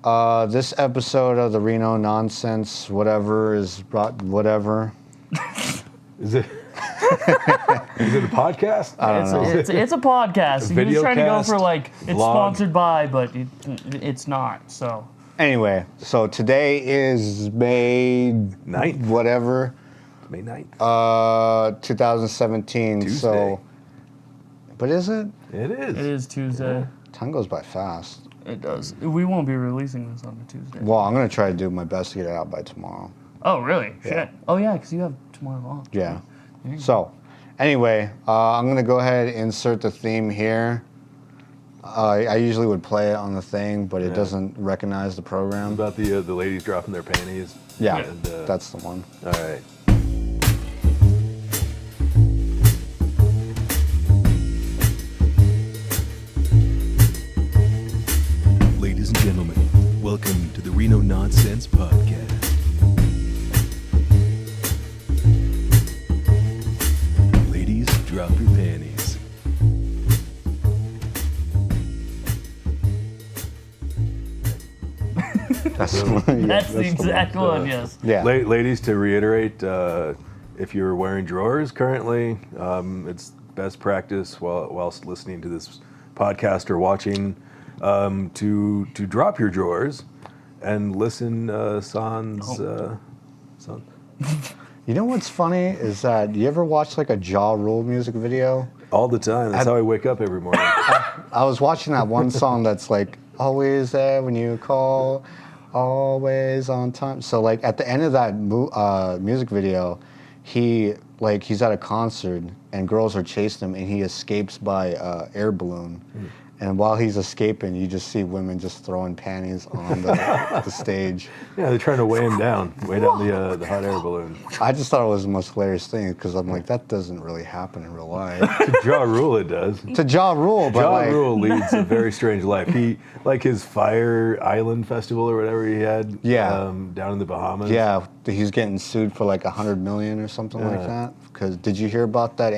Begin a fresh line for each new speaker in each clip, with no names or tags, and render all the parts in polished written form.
This episode of the Reno Nonsense, whatever, is brought, whatever.
Is it? Is it a podcast?
I don't know.
It's a podcast. He was trying to go for like, it's
vlog.
sponsored by, but it's not, so.
Anyway, so today is May
9th.
Whatever.
May 9th.
2017.
Tuesday.
So, but is it?
It is.
It is Tuesday.
Time goes by fast.
It does. We won't be releasing this on a Tuesday.
Well, I'm gonna try to do my best to get it out by tomorrow.
Oh, really?
Yeah.
Shit. Oh, yeah, because you have tomorrow off.
Yeah. So, anyway, I'm gonna go ahead and insert the theme here. I usually would play it on the thing, but it doesn't recognize the program.
About the ladies dropping their panties.
Yeah,
And,
that's the one.
All right.
Ladies and gentlemen, welcome to the Reno Nonsense Podcast. Ladies, drop your panties.
That's the one. Yeah,
That's the exact one, yes.
yeah.
Ladies, to reiterate, if you're wearing drawers currently, it's best practice whilst listening to this podcast or watching to drop your drawers and listen sans. Sans.
You know what's funny is that you ever watch like a Ja Rule music video?
All the time. That's how I wake up every morning.
I was watching that one song that's like always there when you call, always on time. So like at the end of that music video, he's at a concert and girls are chasing him and he escapes by air balloon. And while he's escaping, you just see women just throwing panties on the stage.
Yeah, they're trying to weigh him down, weigh down the hot air balloon.
I just thought it was the most hilarious thing because I'm like, that doesn't really happen in real life.
To Ja Rule, it does.
To Ja Rule, but
Ja
like,
Rule leads a very strange life. He, like his Fire Island Festival or whatever he had down in the Bahamas.
yeah, he's getting sued for like $100 million or something like that. Because did you hear about that?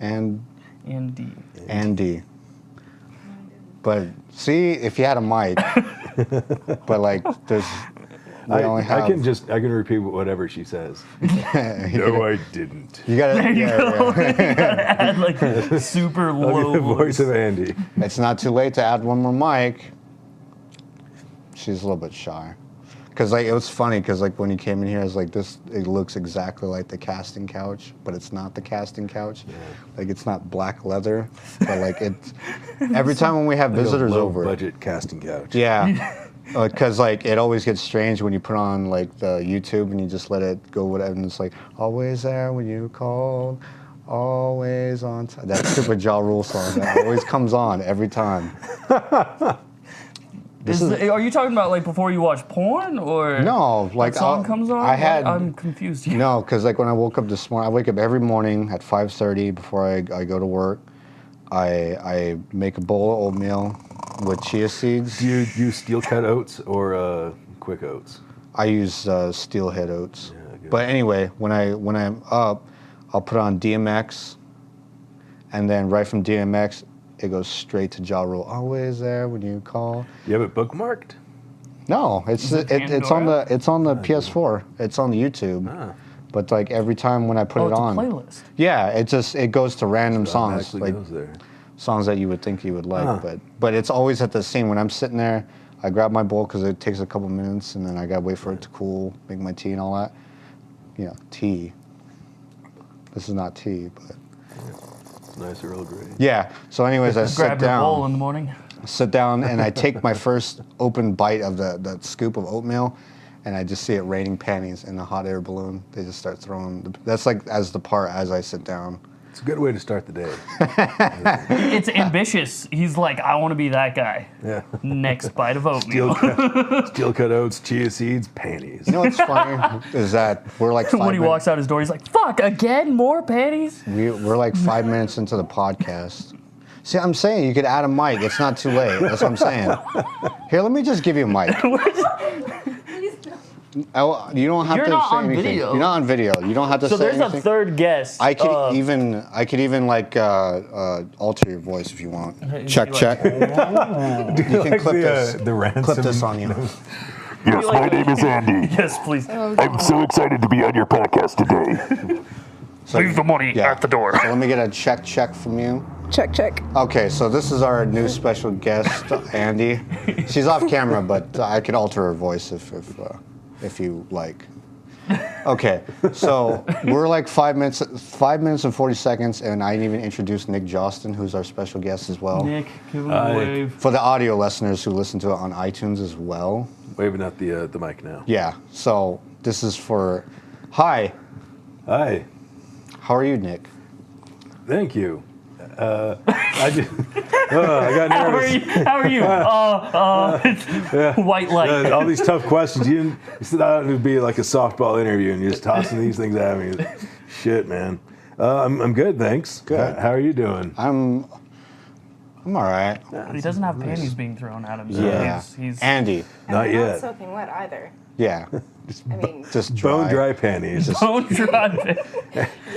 Andy. But see, if you had a mic, but like there's,
I can repeat whatever she says. No, I didn't.
You gotta,
There you go. You gotta add like a super low
The voice of Andy.
It's not too late to add one more mic. She's a little bit shy. Cause like it was funny, cause like when he came in here, I was like, this. It looks exactly like the casting couch, but it's not the casting couch. Yeah. Like it's not black leather, but like it's. Every time when we have visitors over,
budget casting couch.
yeah, cause like it always gets strange when you put on like the YouTube and you just let it go whatever, and it's like always there when you called, always on time. That stupid Ja Rule song that always comes on every time.
Are you talking about like before you watch porn or
No, like
that song comes on? I'm confused here.
No, because like when I woke up this morning, I wake up every morning at 5:30 before I go to work. I make a bowl of oatmeal with chia seeds.
Do you use steel cut oats or quick oats?
I use steelhead oats.
Yeah, good.
But anyway, when I'm up, I'll put on DMX, and then right from DMX, it goes straight to Ja Rule. Always there when you call.
You have it bookmarked?
No, it's on the PS4. It's on the YouTube.
Ah.
But like every time when I put it
it's
on,
a playlist.
yeah, it goes to random songs,
Actually
like
goes there.
songs that you would think you would like.
Huh.
But it's always at the same. When I'm sitting there, I grab my bowl because it takes a couple minutes, and then I gotta wait for it to cool, make my tea and all that. You know, tea. This is not tea, but
Nice Earl Grey.
yeah. So anyways, I sit
Grab your bowl in
down.
the morning.
Sit down and I take my first open bite of the scoop of oatmeal, and I just see it raining panties in a hot air balloon. They just start throwing. That's like as the part as I sit down.
It's a good way to start the day.
It's ambitious. He's like, I want to be that guy.
Yeah.
Next bite of oatmeal.
Steel cut oats, chia seeds, panties.
You know what's funny is that we're like 5
When he walks out his door, he's like, fuck, again? More panties?
We're like 5 minutes into the podcast. See, I'm saying you could add a mic. It's not too late. That's what I'm saying. Here, let me just give you a mic. You don't have
You're
to
not
say
on
anything.
video.
You're not on video. You don't have to
So
say
there's
anything.
a third guest.
I could even like alter your voice if you want. Check, check. You can
the ransom.
clip this on you.
Yes, my name is Andy.
Yes, please.
I'm so excited to be on your podcast today.
Leave the money at the door.
So let me get a check from you.
Check, check.
Okay, so this is our new special guest, Andy. She's off camera, but I could alter her voice if you like. Okay, so we're like 5 minutes and 40 seconds, and I didn't even introduce Nick Josten, who's our special guest as well.
Nick, give him a wave.
For the audio listeners who listen to it on iTunes as well.
Waving at the mic now.
Yeah, so this is for... Hi,
Hi.
how are you, Nick?
Thank you. I got nervous.
How are you? White light.
All these tough questions. You thought it would be like a softball interview, and you're just tossing these things at me. Shit, man. I'm good, thanks.
Good.
How are you doing?
I'm all right.
He doesn't have panties being thrown at him. So
Yeah.
he's
Andy.
Not
I'm
yet.
not soaking wet either.
Yeah,
I mean,
just
Bone dry panties.
bone dry.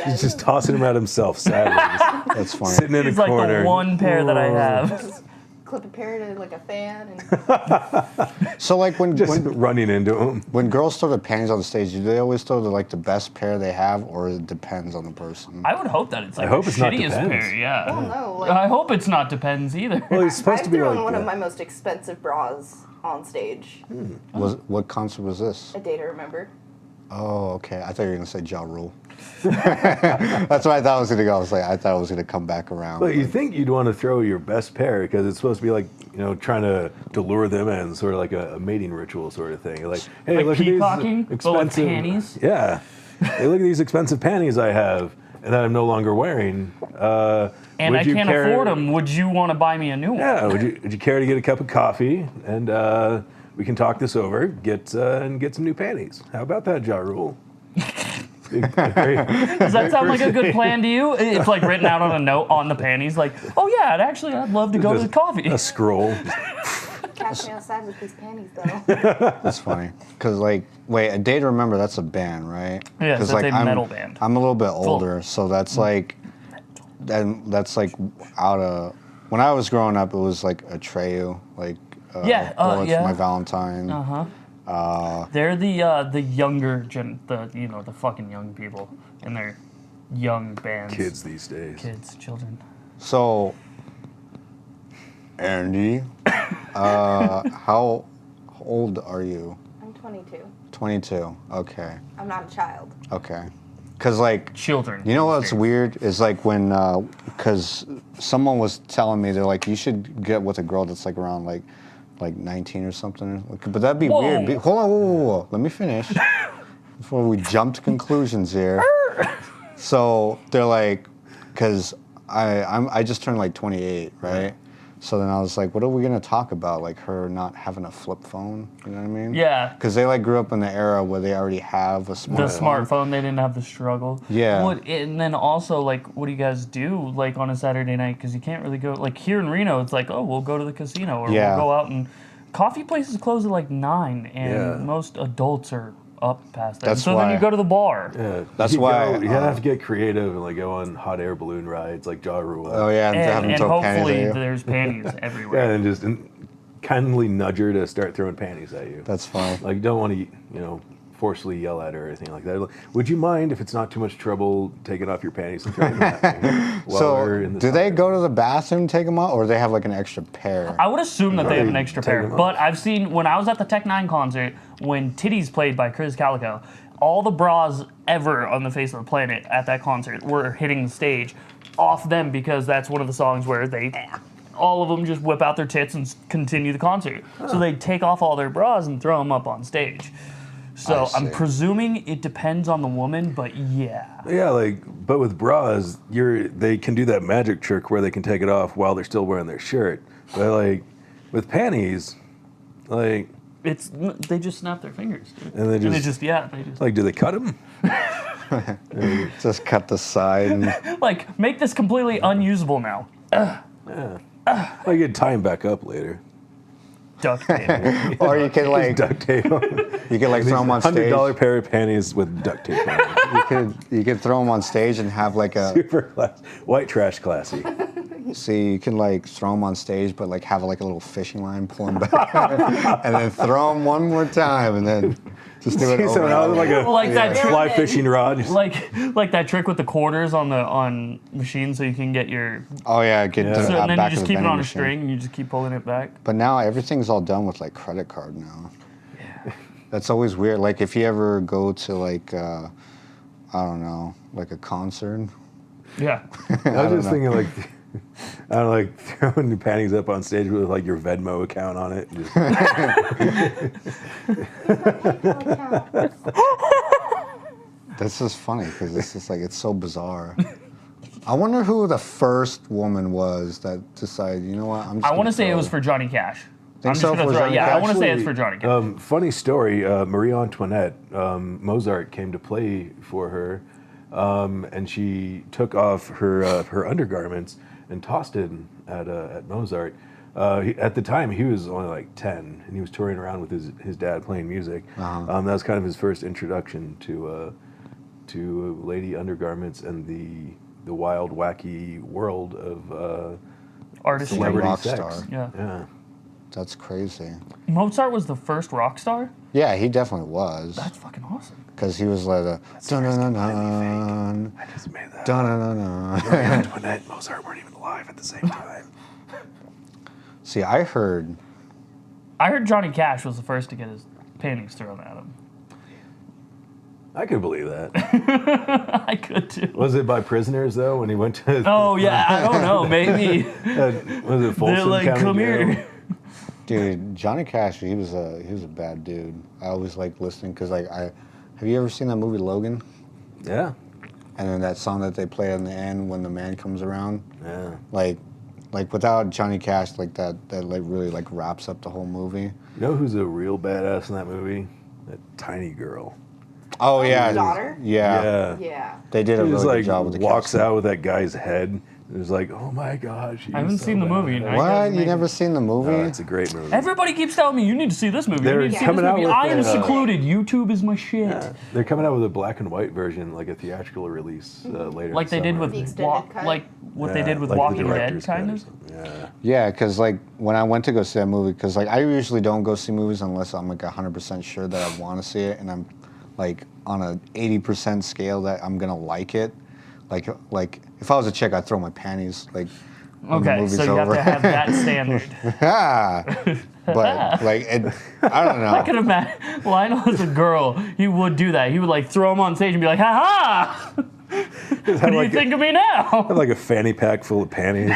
He's just tossing them at himself, sadly. Just
That's funny.
sitting in
He's
a
like
corner.
the one pair that I have.
just clip a pair to like a fan. And
So like when
running into him.
when girls throw the panties on the stage, do they always throw the best pair they have, or it depends on the person?
I would hope that it's like
I hope
the
it's not
shittiest
depends.
pair. Yeah.
well, no, like
I hope it's not depends either.
Well, he's supposed
I
to be
threw
like
on one of my most expensive bras on stage.
What concert was this?
A day to remember.
Oh, okay. I thought you were gonna say Ja Rule. That's what I thought it was gonna go. I thought it was gonna come back around.
But you think you'd want to throw your best pair because it's supposed to be like, trying to lure them in, sort of like a mating ritual sort of thing. Like, hey,
Like
look at
peacocking,
these
but with
expensive
panties?
Yeah. Hey, look at these expensive panties I have and that I'm no longer wearing.
And I can't afford them. Would you want to buy me a new one?
Yeah. Would you care to get a cup of coffee and we can talk this over, get some new panties? How about that, Ja Rule?
Does that sound like a good plan to you? It's like written out on a note on the panties, like, oh yeah, I'd love to go to the coffee.
A scroll.
Catch me outside with these panties, though.
That's funny. Cause wait, A Day to Remember. That's a band, right?
Yeah,
'Cause,
that's a
I'm,
metal band.
I'm a little bit older, so that's like, that's like out of when I was growing up. It was like Atreyu, like Bullets
yeah.
for My Valentine.
They're the younger the fucking young people in their young bands.
Kids these days.
Kids, children.
So, Andy, how old are you?
I'm 22.
22. Okay.
I'm not a child.
Okay. Cause like,
Children.
you know what's weird is like when, cause someone was telling me they're like, you should get with a girl that's like around like 19 or something. But that'd be
Whoa.
weird. Hold on, whoa. Let me finish before we jump to conclusions here. So they're like, cause I just turned like 28, right? So then I was like, what are we gonna talk about? Like her not having a flip phone, you know what I mean?
Yeah.
Because they like grew up in the era where they already have a smartphone.
The smartphone, they didn't have the struggle.
Yeah.
And then also, like, what do you guys do, like, on a Saturday night? Because you can't really go, like, here in Reno, it's like, oh, we'll go to the casino, or
Yeah.
we'll go out and... Coffee places close at, like, 9, and
Yeah.
most adults are up past that.
That's
So
why-
then you go to the bar.
Yeah,
That's why,
you have to get creative and like go on hot air balloon rides like Ja Rule.
Oh yeah, and, have them
And
throw panties
hopefully
at you.
there's panties everywhere.
Yeah, and just kindly nudge her to start throwing panties at you.
That's fine.
Like, you don't want to, forcefully yell at her or anything like that. Like, would you mind if it's not too much trouble taking off your panties and throwing them at me while
So,
we're in the
do they
sauna?
go to the bathroom, take them out, or do they have like an extra pair?
I would assume that they have an
Right,
extra
take
pair,
them off.
but I've seen when I was at the Tech 9 concert when Titties played by Chris Calico, all the bras ever on the face of the planet at that concert were hitting the stage off them because that's one of the songs where all of them just whip out their tits and continue the concert. So they take off all their bras and throw them up on stage. So
I
I'm
see.
presuming it depends on the woman, but yeah.
Yeah, but with bras, they can do that magic trick where they can take it off while they're still wearing their shirt. But with panties,
They just snap their fingers, dude.
And they
they
just-
just
do they cut them?
Just cut the side. And,
like make this completely unusable now.
You can tie them back up later.
duct tape.
Or you could like
duct tape.
you could like throw them on stage.
$100 pair of panties with duct tape on it.
You could throw them on stage and have like a
Super class. White trash classy.
see. You can like throw them on stage, but like have like a little fishing line pulling back, and then throw them one more time, and then just do it
See
over.
someone
and
else
over.
with like a
Like that trick.
fly fishing rod. Just-
Like that trick with the corners on machines, so you can get your.
Oh yeah, get
Yeah.
the
So and then you
back
just
of the
keep it
vending
on a
machine.
string and you just keep pulling it back.
But now everything's all done with like credit card now. Yeah. That's always weird. Like if you ever go to like I don't know, like a concert.
Yeah.
I was just thinking like, I don't know, like throwing your panties up on stage with like your Venmo account on it. And just,
That's just funny because it's just like it's so bizarre. I wonder who the first woman was that decided, you know what, I'm just
I
gonna
want to say it
throw-
was for Johnny Cash.
Think
I'm just
so?
gonna
For
throw.
Johnny
Yeah, I
Cash?
want to say it's
Actually,
for Johnny Cash.
funny story, Marie Antoinette, Mozart came to play for her, and she took off her undergarments and tossed it at Mozart. At the time, he was only like 10, and he was touring around with his dad playing music.
Uh-huh.
That was kind of his first introduction to lady undergarments and the wild, wacky world of
Artistry.
celebrity
rock
sex.
star.
Yeah.
That's crazy.
Mozart was the first rock star.
Yeah, he definitely was.
That's fucking awesome.
Because he was like a dun dun dun dun
I just made that.
dun dun dun.
Marie Antoinette and Mozart weren't even alive at the same time.
See, I heard
Johnny Cash was the first to get his paintings thrown at him.
I could believe that.
I could too.
Was it by prisoners though when he went to?
Oh yeah, I don't know. Maybe
Was it Folsom
they're like,
County
come
Jail?
here.
dude, Johnny Cash, he was a bad dude. I always like listening because like have you ever seen that movie Logan?
Yeah.
And then that song that they play in the end when the man comes around,
Yeah.
like without Johnny Cash, like that like really like wraps up the whole movie.
You know who's a real badass in that movie? That tiny girl.
Oh yeah,
his daughter?
Yeah,
Yeah.
they did a
He
really
just
good
like
job with the
walks
casting.
out with that guy's head. It was like, oh my gosh.
I haven't seen the movie. No.
What? You never seen the movie?
It's a great movie.
Everybody keeps telling me you need to see this movie.
They're
You need to see
coming
this
out
movie.
with
I am
a-
secluded. YouTube is my shit.
Yeah. They're coming out with a black and white version, like a theatrical release later.
Like they did with
The extended cut?
like what they
Yeah,
did with
like the
Walking Dead,
director's
kind
cut or
of.
something. Yeah.
Yeah, because like when I went to go see that movie, because like I usually don't go see movies unless I'm like 100% sure that I want to see it, and I'm like on a 80% scale that I'm gonna like it. Like if I was a chick, I'd throw my panties like. when the
Okay,
movie's
so you have
over.
to have that standard.
But like I don't know.
I could imagine Lionel as a girl, he would do that. He would like throw him on stage and be like, "Ha ha! What do you think of me now?"
Have like a fanny pack full of panties,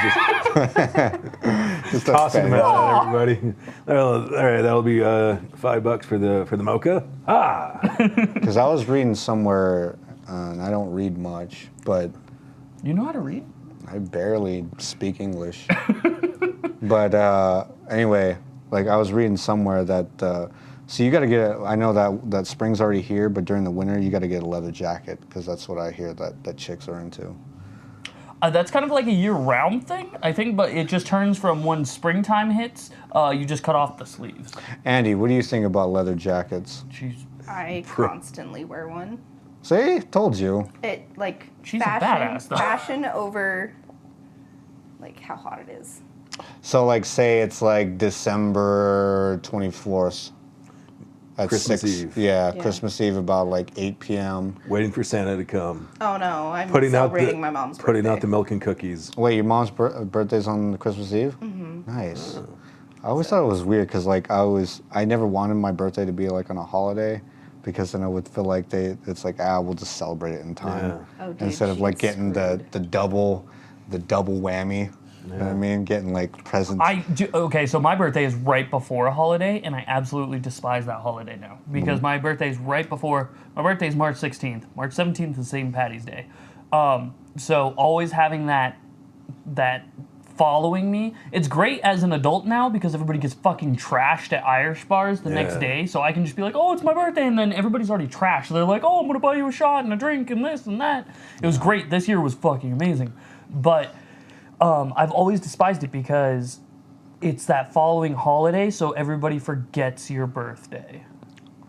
Just a
tossing them
fan.
out at everybody. All right, that'll be $5 for the mocha. Ah,
Because I was reading somewhere, and I don't read much, but
You know how to read?
I barely speak English. But anyway, like I was reading somewhere that so you got to get. I know that spring's already here, but during the winter you got to get a leather jacket because that's what I hear that chicks are into.
That's kind of like a year-round thing, I think, but it just turns from when springtime hits, you just cut off the sleeves.
Andy, what do you think about leather jackets?
She's
I constantly wear one.
See, told you.
It like
She's a
fashion,
badass, though.
fashion over like how hot it is.
So like, say it's like December 24th. At
Christmas
6,
Eve.
Yeah,
Yeah.
Christmas Eve about like 8 p.m.
waiting for Santa to come.
Oh no, I'm
Putting out
celebrating my mom's
putting
birthday.
out the milk and cookies.
Wait, your mom's birthday's on Christmas Eve? Mm-hmm. Nice. I always thought it was weird because like I never wanted my birthday to be like on a holiday because then I would feel like it's like we'll just celebrate it in time
Yeah.
Oh, dude,
instead of like
she's
getting the double whammy. You know what I mean? Getting like presents.
Okay, so my birthday is right before a holiday, and I absolutely despise that holiday now because my birthday is right before. My birthday is March 16th. March 17th is St. Patty's Day. So always having that following me. It's great as an adult now because everybody gets fucking trashed at Irish bars the next
Yeah.
day. So I can just be like, oh, it's my birthday. And then everybody's already trashed. So they're like, oh, I'm going to buy you a shot and a drink and this and that. It was great. This year was fucking amazing. But I've always despised it because it's that following holiday, so everybody forgets your birthday.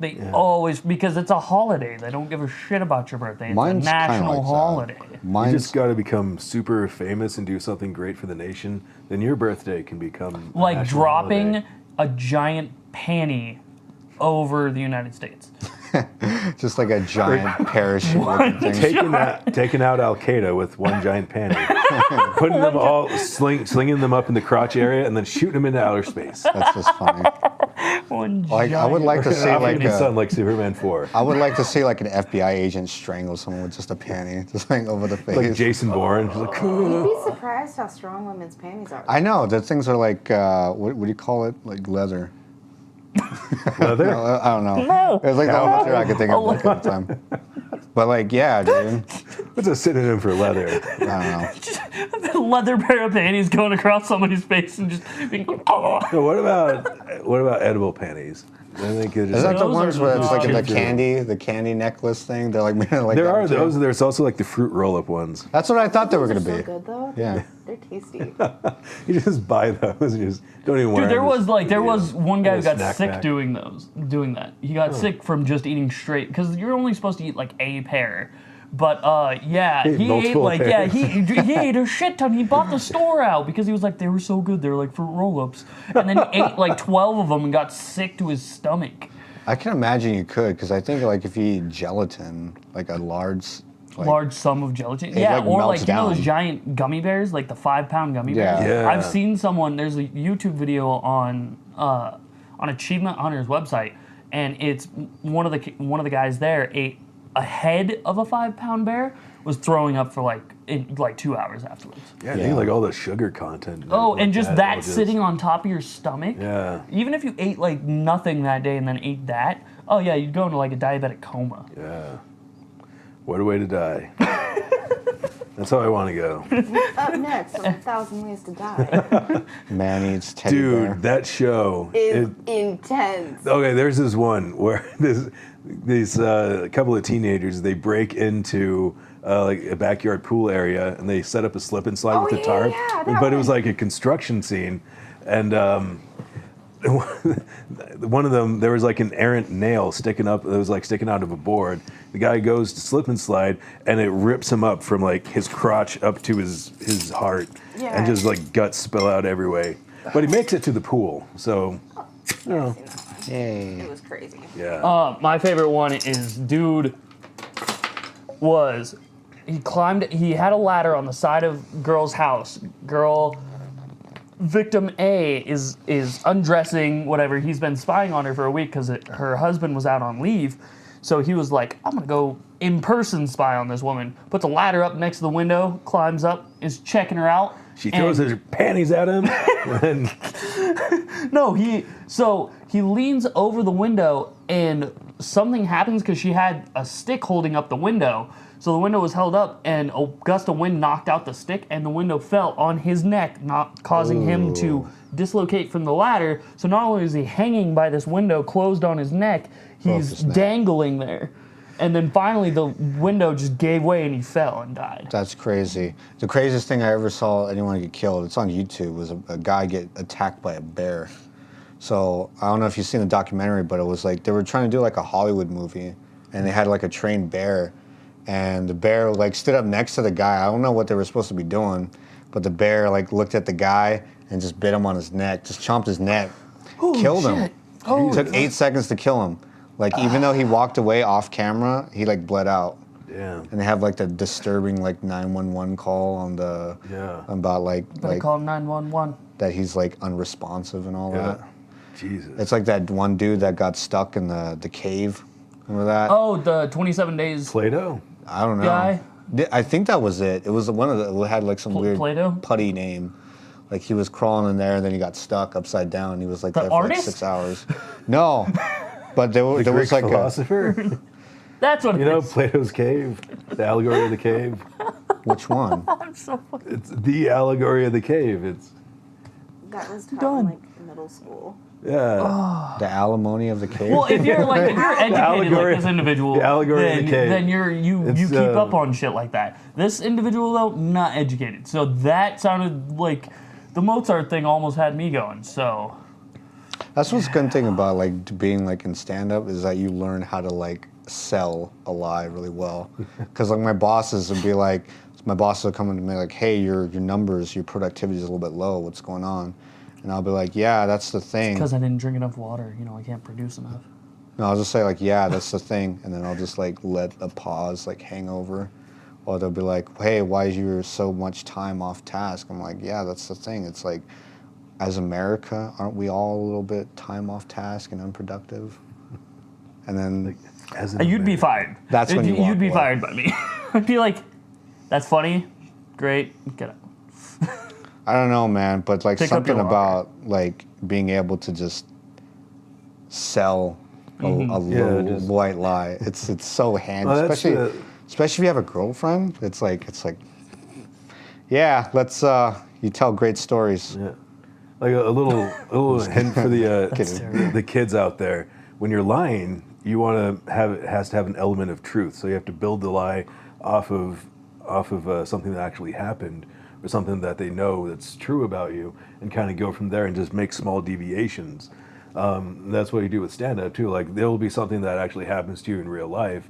They always, because it's a holiday. They don't give a shit about your birthday. It's
Mine's
a
kinda
national
like that.
holiday.
You just got to become super famous and do something great for the nation. Then your birthday can become a
Like
national
dropping
holiday.
a giant panty over the United States.
just like a giant parachute looking thing.
Taking out Al Qaeda with one giant panty, putting them all, slinging them up in the crotch area, and then shooting them into outer space.
That's just funny. Like I would like to see like
the sun, like Superman 4,
I would like to see like an FBI agent strangle someone with just a panty, just like over the face.
like Jason Bourne. Like,
You'd be surprised how strong women's panties are.
I know the things are like what do you call it? Like leather.
leather.
No, I don't know.
No.
It's like the only material I could think of like, at the time. But like, yeah, dude.
What's a synonym for leather?
I don't know.
A leather pair of panties going across somebody's face and just being, oh.
So what about edible panties? I think it
Is that the
Those
ones
are
where it's like
not
the candy necklace thing? They're like made of like
there
that
are
material?
those. There's also like the fruit roll-up ones.
That's what I thought they were
Those
gonna
are
be.
so good though.
Yeah.
They're tasty.
You just buy those and you just don't even wear
Dude,
them.
there was one guy who got
snack
sick
pack.
doing that. He got sick from just eating straight, because you're only supposed to eat like a pair. But yeah,
He ate
he ate
multiple
like
pairs.
he ate a shit ton. He bought the store out because he was like, they were so good. They were like fruit roll-ups, and then he ate like 12 of them and got sick to his stomach.
I can imagine you could, because I think like if you eat gelatin, like a large,
Large sum of gelatin.
It,
Yeah,
like,
or
melts
like you know those
down.
giant gummy bears, like the 5-pound gummy
Yeah.
bears.
Yeah.
I've seen someone. There's a YouTube video on Achievement Hunter's website, and it's one of the guys there ate a head of a 5-pound bear, was throwing up for like 2 hours afterwards.
Yeah, I think like all the sugar content.
Oh,
like
and just
all
that sitting on top of your stomach.
Yeah.
Even if you ate like nothing that day and then ate that, oh yeah, you'd go into like a diabetic coma.
Yeah. What a way to die. That's how I want to go.
Up next on 1,000 Ways to Die
man eats teddy bear.
Dude, that show.
is intense.
Okay, there's this one where these couple of teenagers, they break into like a backyard pool area and they set up a slip and slide
Oh,
with a
yeah,
tarp.
yeah, that
But it was
one.
like a construction scene. And one of them, there was like an errant nail sticking up. It was like sticking out of a board. The guy goes to slip and slide, and it rips him up from like his crotch up to his heart,
Yeah.
and just like guts spill out every way. But he makes it to the pool, so you know,
Yay.
It was crazy.
yeah.
My favorite one is dude he had a ladder on the side of girl's house. Victim A is undressing, whatever. He's been spying on her for a week because her husband was out on leave. So he was like, I'm going to go in person spy on this woman. Puts a ladder up next to the window, climbs up, is checking her out.
She throws her panties at him, and
No, he leans over the window and something happens because she had a stick holding up the window. So the window was held up and a gust of wind knocked out the stick and the window fell on his neck, not causing him to dislocate from the ladder. So not only is he hanging by this window closed on his neck, he's
his neck.
dangling there. And then finally the window just gave way and he fell and died.
That's crazy. The craziest thing I ever saw anyone get killed, it's on YouTube, was a guy get attacked by a bear. So I don't know if you've seen the documentary, but it was like they were trying to do like a Hollywood movie, and they had like a trained bear, and the bear like stood up next to the guy. I don't know what they were supposed to be doing, but the bear like looked at the guy and just bit him on his neck, just chomped his neck, killed him.
shit. Oh,
It took 8 seconds to kill him. Like even though he walked away off camera, he like bled out.
yeah,
And they have like the disturbing like 911 call on the
Yeah.
about like
Better call 911.
that he's like unresponsive and all
yeah.
that.
Jesus.
It's like that one dude that got stuck in the cave. Remember that?
Oh, the 27 days
Play-Doh.
I don't know.
guy.
I think that was it. It was one of the it had like some weird
Play-Doh?
putty name. Like he was crawling in there and then he got stuck upside down. And he was like
The
there for like
artist?
6 hours. No, but there
The
was
Greek
like a,
philosopher.
That's what
You
it
know,
is.
Plato's cave, the allegory of the cave.
which one?
I'm so fucking...
It's the allegory of the cave. It's
That was taught
Done.
in like middle school.
yeah.
The alimony of the cave.
Well, if you're educated
allegory-
like this individual,
the allegory of
then,
the cave.
then you
It's,
keep up on shit like that. This individual though, not educated. So that sounded like the Mozart thing almost had me going. So
That's what's good thing about like being like in stand up is that you learn how to like sell a lie really well. Because like my bosses would come to me like, hey, your numbers, your productivity is a little bit low. What's going on? And I'll be like, yeah, that's the thing.
because I didn't drink enough water, I can't produce enough.
No, I'll just say like, yeah, that's the thing, and then I'll just like let a pause like hang over, or they'll be like, hey, why is you so much time off task? I'm like, yeah, that's the thing. It's like, as America, aren't we all a little bit time off task and unproductive? And then
You'd be fired.
That's when
you'd be
away.
fired by me. I'd be like, that's funny, great, get out.
I don't know, man, but like
Pick up
something
your
about like being able to just sell a little white lie. It's so handy,
Well,
especially if you have a girlfriend. It's like, yeah, let's you tell great stories.
Yeah. Like a little hint for the kids out there. When you're lying, you want to have it has to have an element of truth. So you have to build the lie off of something that actually happened, or something that they know that's true about you, and kind of go from there and just make small deviations. That's what you do with stand-up too. Like there will be something that actually happens to you in real life,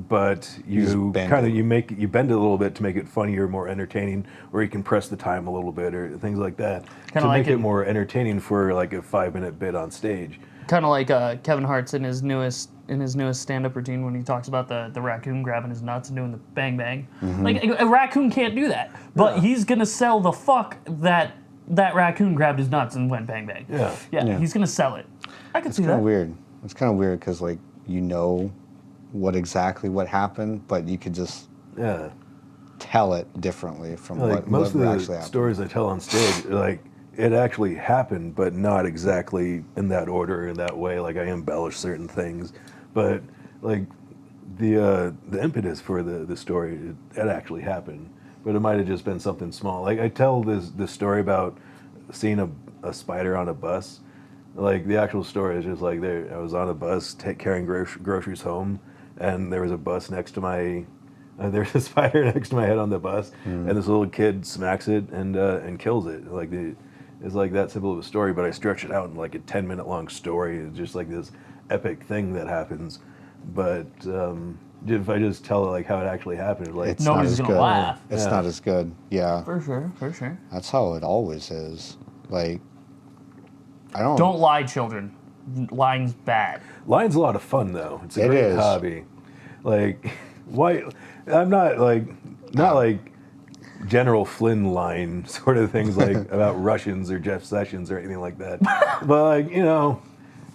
but you bend it a little bit to make it funnier, more entertaining, or you can press the time a little bit or things like that to make it more entertaining for like a 5-minute bit on stage.
Kind of like Kevin Hart's in his newest stand-up routine when he talks about the raccoon grabbing his nuts and doing the bang bang. Like a raccoon can't do that, but he's gonna sell the fuck that raccoon grabbed his nuts and went bang bang. Yeah. He's gonna sell it. I can see that.
It's kind of weird because like what happened, but you could just tell it differently from
like
what
most of
actually
the
happened.
stories I tell on stage, like it actually happened, but not exactly in that order, in that way. Like I embellish certain things, but like the impetus for the story, it actually happened, but it might have just been something small. Like I tell this story about seeing a spider on a bus. Like the actual story is just like I was on a bus carrying groceries home, and there was a bus next to my. There's a spider next to my head on the bus, and this little kid smacks it and kills it. Like it's like that simple of a story, but I stretch it out in like a 10-minute long story. It's just like this epic thing that happens. But if I just tell it like how it actually happened, like
It's not
nobody's
as
gonna
good.
laugh.
It's not as good. Yeah,
For sure.
that's how it always is. Like I
Don't lie, children. Lying's bad.
lying's a lot of fun though. It's a great
is.
hobby. Like why? I'm not like General Flynn line sort of things like about Russians or Jeff Sessions or anything like that. But like,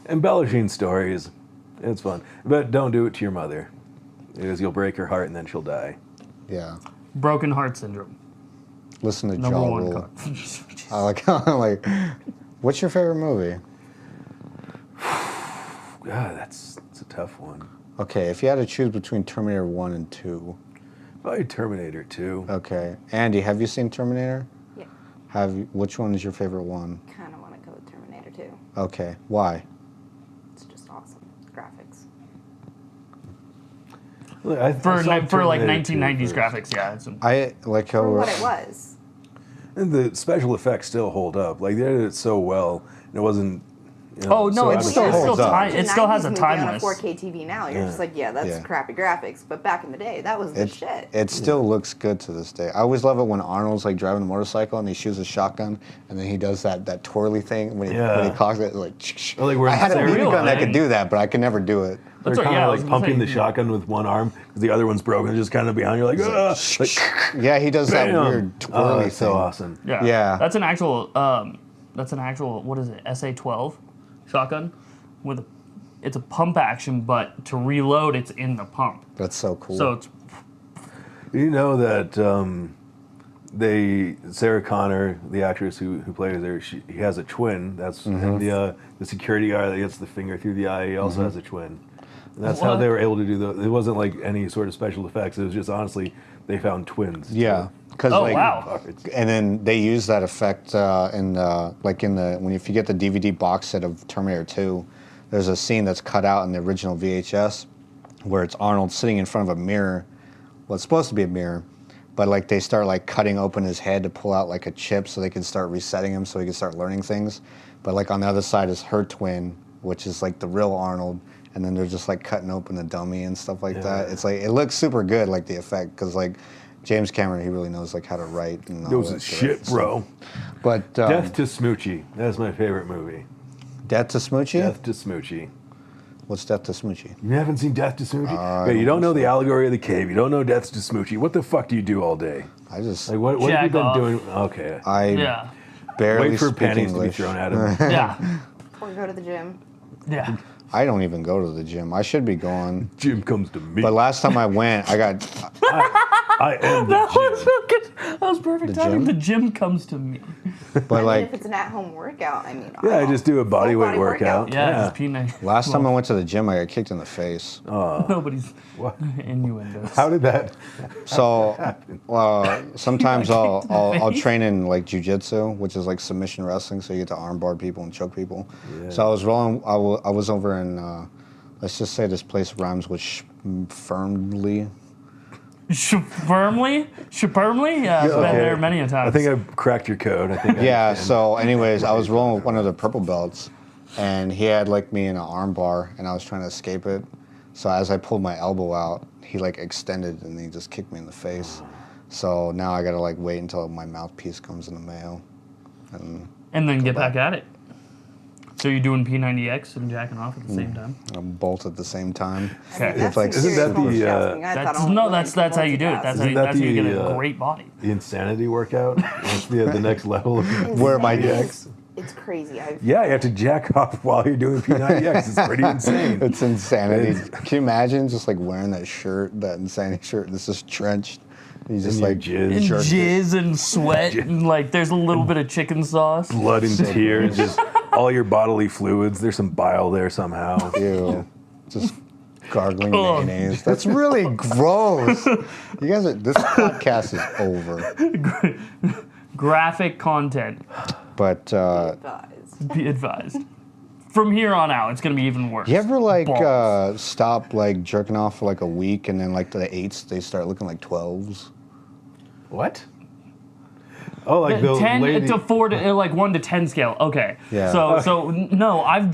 embellishing stories, it's fun. But don't do it to your mother, because you'll break her heart and then she'll die.
Yeah.
Broken heart syndrome.
Listen to
Number
Jaw
one
Rule.
cause.
I like. What's your favorite movie?
God, that's a tough one.
Okay, if you had to choose between Terminator 1 and 2.
Probably Terminator 2.
Okay. Andy, have you seen Terminator?
Yeah.
Which one is your favorite one?
Kind of want to go with Terminator 2.
Okay. Why?
It's just awesome. Graphics.
Look,
For like
Terminator
1990s
2 first.
graphics, yeah.
I like how
For what it was.
And the special effects still hold up. Like they did it so well, and it wasn't.
Oh no,
so
it's
out
still
of
holds up.
it still has a
90s movie
timeless.
on a 4K TV now. You're just like, yeah, that's
Yeah.
crappy graphics. But back in the day, that was the shit.
It still looks good to this day. I always love it when Arnold's like driving the motorcycle and he shoots a shotgun and then he does that twirly thing when he cocks it like.
Or like where
I had a
it's
BB gun that
thing.
could do that, but I could never do it.
They're
That's what-
kind
yeah, I
of
was
like
gonna
pumping
say,
the shotgun with one arm because the other one's broken, just kind of behind. You're like, ah! Like,
Yeah, he does that
bam!
weird
Oh,
twirly
it's
thing.
so awesome.
Yeah.
Yeah.
That's an actual what is it? SA-12 shotgun with it's a pump action, but to reload it's in the pump.
That's so cool.
So it's
You know that Sarah Connor, the actress who plays her, he has a twin. That's and the security guard that gets the finger through the eye. He also has a twin. And that's how
What?
they were able to do it wasn't like any sort of special effects. It was just honestly they found twins.
yeah, because
Oh,
like,
wow.
and then they use that effect if you get the DVD box set of Terminator 2, there's a scene that's cut out in the original VHS where it's Arnold sitting in front of a mirror. Well, it's supposed to be a mirror, but like they start like cutting open his head to pull out like a chip so they can start resetting him so he can start learning things. But like on the other side is her twin, which is like the real Arnold, and then they're just like cutting open the dummy and stuff like that. It's like it looks super good, like the effect, because like James Cameron, he really knows like how to write and all
Knows
that
his shit, bro.
But
Death to Smoochie. That's my favorite movie.
Death to Smoochie?
Death to Smoochie.
What's Death to Smoochie?
You haven't seen Death to Smoochie? But you don't know the allegory of the cave. You don't know Death to Smoochie. What the fuck do you do all day?
I just
Like what have you
Jack
been
off.
doing? Okay.
Yeah.
barely
Wait for
speak
panties
English.
to be thrown at him.
Yeah.
Or go to the gym.
Yeah.
I don't even go to the gym. I should be going.
Jim comes to me.
But last time I went, I got
I am the
That was
gym.
fucking, that was perfect
The
timing.
gym?
The gym comes to me.
but
I mean,
like
if it's an at-home workout, I mean,
Yeah, I just do a body weight
body
workout.
workout.
Yeah, just peanut.
last time I went to the gym, I got kicked in the face.
Nobody's
What?
innuendos.
How did that?
So sometimes I'll train in like jujitsu, which is like submission wrestling, so you get to armbar people and choke people. So I was rolling. I was over in let's just say this place rhymes with firmly.
Firmly? Yeah, I've been
Okay.
there many a time.
I think I've cracked your code. I think I
Yeah.
understand.
So, anyways, I was rolling with one of the purple belts, and he had like me in an arm bar, and I was trying to escape it. So as I pulled my elbow out, he like extended and he just kicked me in the face. So now I gotta like wait until my mouthpiece comes in the mail.
and then get back at it. So you're doing P90X and jacking off at the same time?
I'm both at the same time.
Okay.
That's
like-
some
Isn't that
serious
the,
multitasking. I thought only women
That's
could
how you do it.
multitask.
That's
Isn't that
how you get
the,
a great body.
The insanity workout. That's the next level of
Where my
It's crazy.
Yeah, you have to jack off while you're doing P90X. It's pretty insane.
It's insanity. Can you imagine just like wearing that shirt, that insanity shirt, that's just trenched? You just
your
like
jizz.
And
jerked it.
jizz and sweat and like there's a little bit of chicken sauce.
Blood and tears, just all your bodily fluids. There's some bile there somehow.
Ew. Just gargling
Ugh.
mayonnaise. That's really gross. You guys are, this podcast is over.
Graphic content.
But
Advised.
Be advised. From here on out, it's gonna be even worse.
you ever like
Balls.
stop like jerking off for like a week and then like the 8s they start looking like 12s?
What? Oh, like the
10
lady.
to 4 to like 1 to 10 scale. Okay.
Yeah.
So no, I've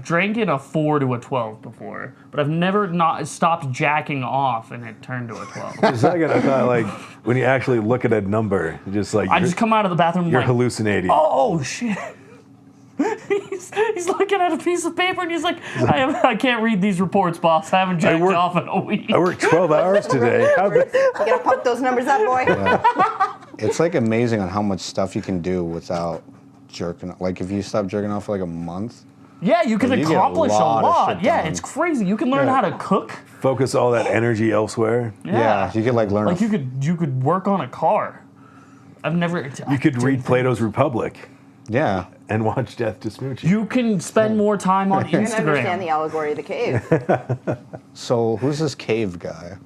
drank in a 4 to a 12 before, but I've never not stopped jacking off and it turned to a 12.
For a second, I thought like when you actually look at a number, just like
I just come out of the bathroom
you're
like,
hallucinating.
oh shit. he's looking at a piece of paper and he's like, I can't read these reports, boss. I haven't jacked
work-
off in a week.
I worked 12 hours today. How the-
You gotta pump those numbers up, boy.
It's like amazing on how much stuff you can do without jerking. Like if you stop jerking off for like a month.
Yeah, you can
You get a
accomplish a
lot of
lot.
shit
Yeah,
done.
it's crazy. You can learn how to cook.
Focus all that energy elsewhere.
Yeah.
You could like learn.
Like you could work on a car. I've never.
You could read Plato's Republic
yeah.
and watch Death to Smoochie.
You can spend more time on
You can understand
Instagram.
the allegory of the cave.
So who's this cave guy?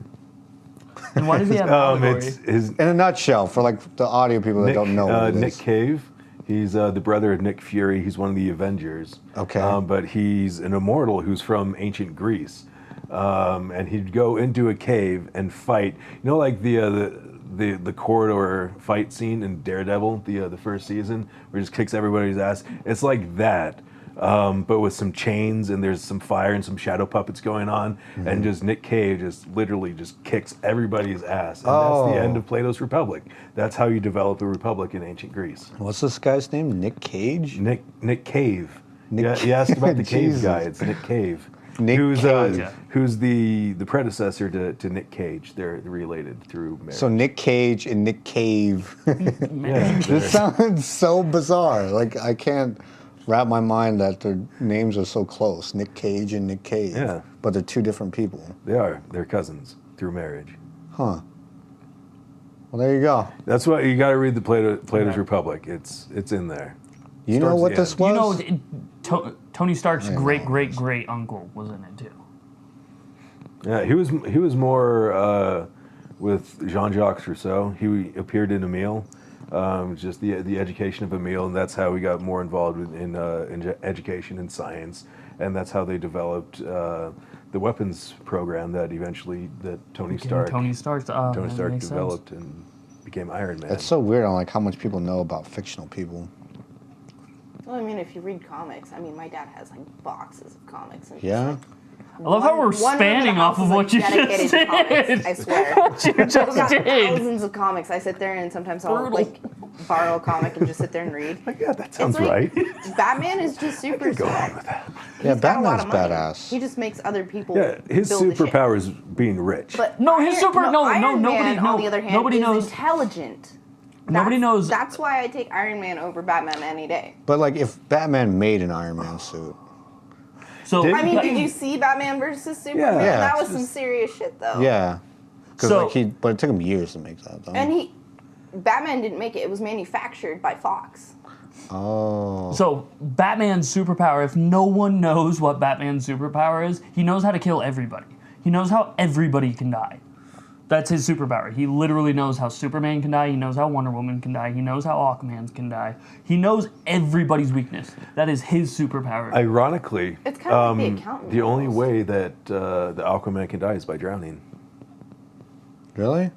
And why does he have allegory?
It's his
In a nutshell, for like the audio people that
Nick,
don't know what it
Nick
is.
Cave. He's the brother of Nick Fury. He's one of the Avengers.
Okay.
But he's an immortal who's from ancient Greece. And he'd go into a cave and fight. You know, like the corridor fight scene in Daredevil, the first season, where he just kicks everybody's ass. It's like that, but with some chains and there's some fire and some shadow puppets going on, and just Nick Cage just literally just kicks everybody's ass. And that's the end of Plato's Republic. That's how you develop a republic in ancient Greece.
What's this guy's name? Nick Cage?
Nick Cave.
Nick
Yeah, you asked about the cave
Jesus.
guy. It's Nick Cave.
Nick
who's
Cage.
who's the predecessor to Nick Cage. They're related through marriage.
So Nick Cage and Nick Cave.
yeah,
This sounds so bizarre. Like I can't wrap my mind that their names are so close. Nick Cage and Nick Cave.
Yeah.
But they're two different people.
they are. They're cousins through marriage.
Huh. Well, there you go.
That's why you got to read the Plato's Republic. It's in there.
You know
Starts
what
the
this
end.
was?
You know, Tony Stark's
I know.
great uncle was in it too.
Yeah, he was more with Jean-Jacques Rousseau. He appeared in Emile, just the education of Emile, and that's how he got more involved in education and science, and that's how they developed the weapons program that eventually Tony Stark developed and became Iron Man.
It's so weird on like how much people know about fictional people.
Well, I mean, if you read comics, I mean, my dad has like boxes of comics. And
Yeah.
I love how we're spanning off of what you just did.
Comics, I swear.
What you just
I've got
did.
thousands of comics. I sit there and sometimes I'll like borrow a comic and just sit there and read.
Yeah, that sounds
It's like,
right.
Batman is just super
Go on
smart.
with that.
Yeah,
He's got a lot
Batman's
of money.
badass.
He just makes other people.
Yeah, his
build the shit.
superpower is being rich.
But
No, his
Iron
nobody,
Man,
no,
on the other hand,
nobody
is
knows.
intelligent.
Nobody knows.
That's why I take Iron Man over Batman any day.
But like, if Batman made an Iron Man suit,
So
Did-
I mean, did you see Batman versus Superman?
Yeah.
That
Yeah.
was some serious shit, though.
yeah, because
So-
but it took him years to make that though.
And Batman didn't make it. It was manufactured by Fox.
Oh.
So Batman's superpower, if no one knows what Batman's superpower is, he knows how to kill everybody. He knows how everybody can die. That's his superpower. He literally knows how Superman can die. He knows how Wonder Woman can die. He knows how Aquaman can die. He knows everybody's weakness. That is his superpower.
Ironically,
It's kind of like the accountant.
the only
almost.
way that the Aquaman can die is by drowning.
Really?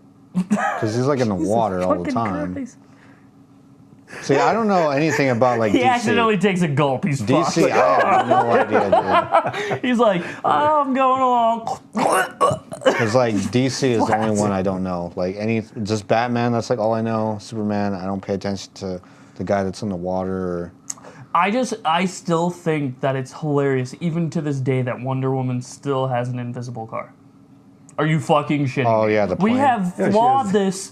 Because he's like in the water all the
Fucking
time.
Christ.
See, I don't know anything about like
He
DC.
accidentally takes a gulp. He's fucked.
DC, I have no idea,
He's like, oh, I'm going along.
dude. Because like DC is the only one I don't know. Like just Batman. That's like all I know. Superman. I don't pay attention to the guy that's in the water. Or,
I still think that it's hilarious, even to this day, that Wonder Woman still has an invisible car. Are you fucking shitting
Oh,
me?
yeah, the
We
plane.
have
Yeah, she
flawed
has-
this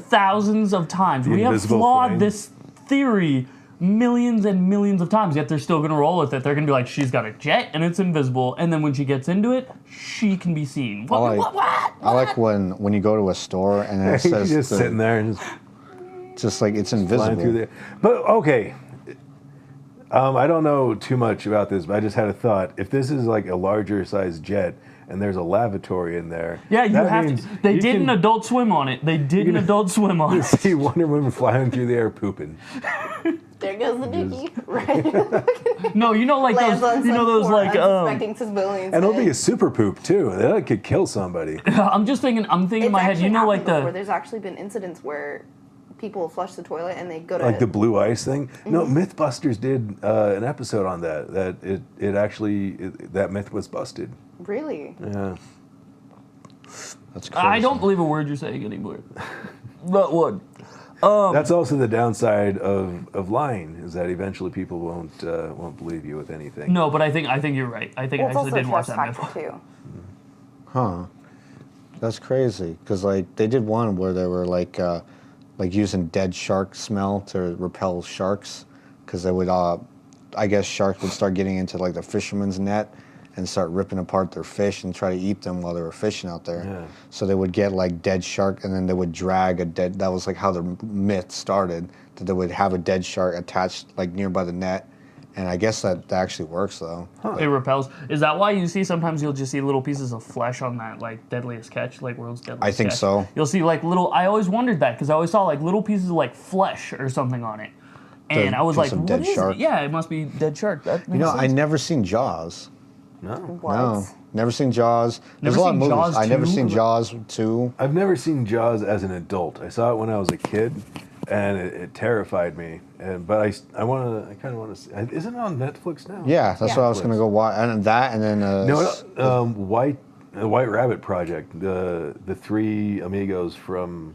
thousands of times. We have
invisible
flawed
plane.
this theory millions and millions of times, yet they're still going to roll with it. They're going to be like, she's got a jet and it's invisible, and then when she gets into it, she can be seen. What?
I like when you go to a store and then it
He's
says
just sitting there and just
like it's
flying
invisible.
through there. But okay, I don't know too much about this, but I just had a thought. If this is like a larger size jet and there's a lavatory in there,
Yeah, you
that
have
means
to. They
you
did an
can
Adult Swim on it. They did an Adult Swim on it.
see Wonder Woman flying through the air pooping.
There goes the dickie. Right.
No, you know, like
Lands
those.
on
You know
some
those
poor
like.
unsuspecting civilians.
And it'll be a super poop too. That could kill somebody.
I'm just thinking. I'm thinking in my head. You know, like
Where
the.
there's actually been incidents where people flush the toilet and they go to
Like the blue ice thing. No, MythBusters did an episode on that. That it actually that myth was busted.
Really.
Yeah.
That's crazy.
I don't believe a word you're saying anymore. But what?
That's also the downside of lying is that eventually people won't believe you with anything.
No, but I think you're right. I think
Well,
I
it's
actually
also a
did watch
trust
that
factor
myth.
too.
Huh. That's crazy. Because like they did one where they were like using dead shark smell to repel sharks. Because they would, I guess sharks would start getting into like the fisherman's net and start ripping apart their fish and try to eat them while they were fishing out there.
Yeah.
So they would get like dead shark and then they would drag a dead. That was like how the myth started. That they would have a dead shark attached like nearby the net. And I guess that actually works though.
It repels. Is that why you see sometimes you'll just see little pieces of flesh on that like Deadliest Catch, like World's Deadliest
I think
Catch?
so.
You'll see like little. I always wondered that because I always saw like little pieces of like flesh or something on it, and I was
just
like,
some
"What
dead
is
shark.
it?" Yeah, it must be dead shark. That
You know,
makes
I
sense.
never seen Jaws.
No.
What?
No, never seen Jaws. There's
Never
a lot of
seen
movies.
Jaws
I never
2?
seen Jaws 2.
I've never seen Jaws as an adult. I saw it when I was a kid, and it terrified me. But I kind of want to see. Isn't it on Netflix now?
Yeah, that's what I was
Netflix.
gonna go watch. And that, and then
No, White Rabbit Project. The three amigos from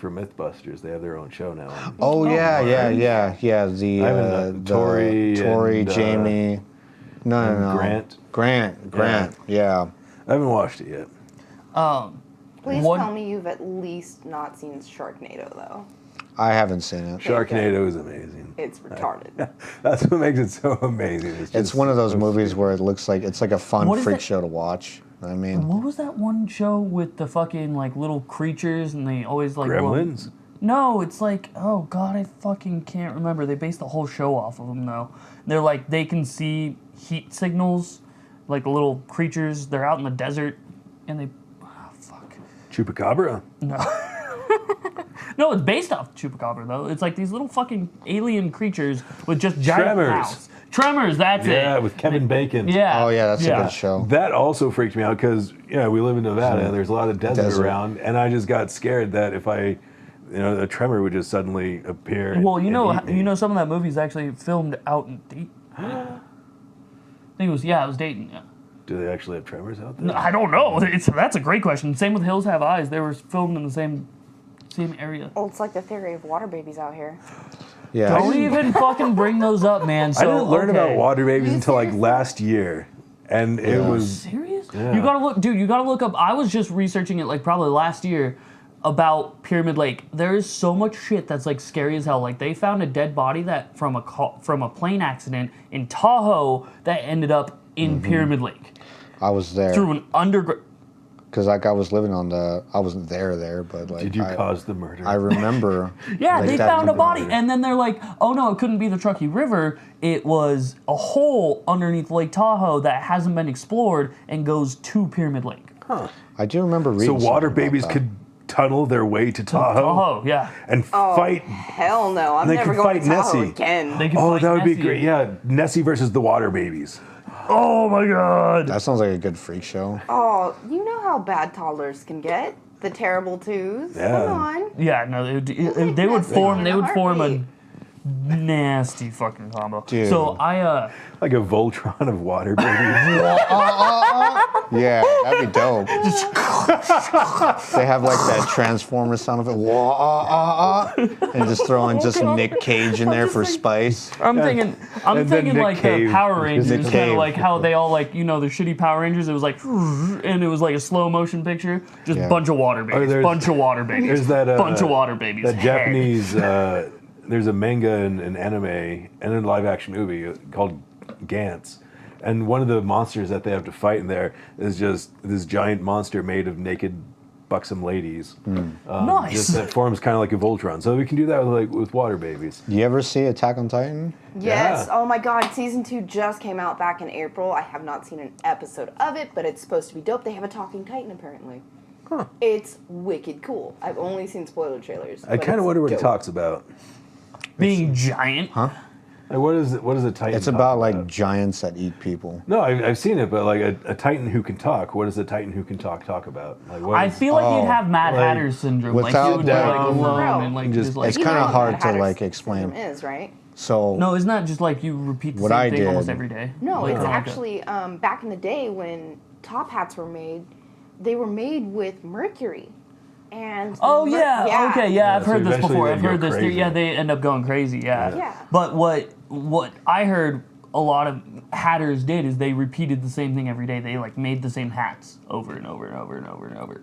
MythBusters. They have their own show now.
oh yeah. The
I haven't, Tori and,
Jamie. No.
Grant.
Grant. Yeah.
I haven't watched it yet.
Please
One-
tell me you've at least not seen Sharknado though.
I haven't seen it.
Sharknado is amazing.
It's retarded.
That's what makes it so amazing.
It's
just
one of those
so
movies
stupid.
where it looks like it's like a fun
What is
freak
that-
show to watch. I mean,
What was that one show with the fucking like little creatures and they always like
Gremlins.
No, it's like, oh god, I fucking can't remember. They based the whole show off of them though. They're like they can see heat signals, like the little creatures. They're out in the desert, and they, oh, fuck.
Chupacabra.
No, it's based off Chupacabra though. It's like these little fucking alien creatures with just giant
Tremors.
mouths. Tremors, that's it.
Yeah, with Kevin Bacon.
Yeah.
Oh yeah, that's a good show.
That also freaked me out because we live in Nevada and there's a lot of desert around, and I just got scared that if a tremor would just suddenly appear.
Well,
and eat me.
some of that movie is actually filmed out in Dayton. I think it was Dayton. Yeah.
Do they actually have tremors out there?
No, I don't know. That's a great question. Same with Hills Have Eyes. They were filmed in the same area.
Well, it's like the theory of water babies out here.
Yeah.
Don't even fucking bring those up, man. So,
I didn't learn about water babies
You
until like
seriously?
last year, and it was
Serious?
Yeah.
You gotta look, dude. You gotta look up. I was just researching it like probably last year about Pyramid Lake. There is so much shit that's like scary as hell. Like they found a dead body that from a plane accident in Tahoe that ended up in Pyramid Lake
I was there
through an underground.
because like I was living on I wasn't there, but like
Did you cause the murder?
I remember.
Yeah,
like,
they
that
found a
deep
body,
water.
and then they're like, "Oh no, it couldn't be the Truckee River. It was a hole underneath Lake Tahoe that hasn't been explored and goes to Pyramid Lake."
I do remember
so
reading.
water
something about
babies
that.
could tunnel their way to Tahoe,
Tahoe, yeah.
and
Oh,
fight.
hell no. I'm
They
never
could
going to
fight
Tahoe
Nessie.
again.
They could
Oh,
fight
that would be
Nessie.
great. Yeah, Nessie versus the water babies.
Oh my god.
That sounds like a good freak show.
Oh, you know how bad toddlers can get? The terrible twos.
Yeah.
Come on.
Yeah, no,
like
they would
Nessie
form.
in
They
a
would form a
heartbeat.
nasty fucking combo.
Dude.
So
Like a Voltron of water babies.
Yeah, that'd be dope. They have like that Transformer sound of it. And just throw in just Nick Cage in there for spice.
I'm thinking
and then Nick
like
Cave.
Power Rangers,
Nick
kind
Cave.
of like how they all like the shitty Power Rangers. It was like, and it was like a slow motion picture, just
Yeah.
bunch of water babies,
there's-
bunch of water babies,
There's that
bunch of water babies.
That
Head.
Japanese. There's a manga and an anime and a live action movie called Gantz. And one of the monsters that they have to fight in there is just this giant monster made of naked, buxom ladies.
Nice.
Just that forms kind of like a Voltron. So we can do that with water babies.
You ever see Attack on Titan?
Yes.
Yeah.
Oh my god, season 2 just came out back in April. I have not seen an episode of it, but it's supposed to be dope. They have a talking titan apparently.
Huh.
It's wicked cool. I've only seen spoiler trailers.
I
but
kind of
it's
wonder what it
dope.
talks about.
Being giant.
Huh?
Like what is a Titan?
It's
talk
about like giants that eat people.
No, I've seen it, but like a Titan who can talk. What does a Titan who can talk about? Like what
I
is-
feel like
Oh,
you'd have Mad
like,
Hatter syndrome. Like
without
you would be like
that-
alone and like
Just-
just like.
It's
You know
kinda
what
hard
Mad
to,
Hatter's
like, explain.
syndrome is, right?
So
No, it's not just like you repeat the
What
same
I
thing almost
did-
every day.
No,
Like,
it's
like a-
actually back in the day when top hats were made, they were made with mercury. And
Oh yeah. Okay. Yeah, I've
so
heard this
eventually
before.
they
I've
go
heard this.
crazy.
Yeah, they end up going crazy. Yeah.
Yeah.
But what I heard a lot of hatters did is they repeated the same thing every day. They like made the same hats over and over and over and over and over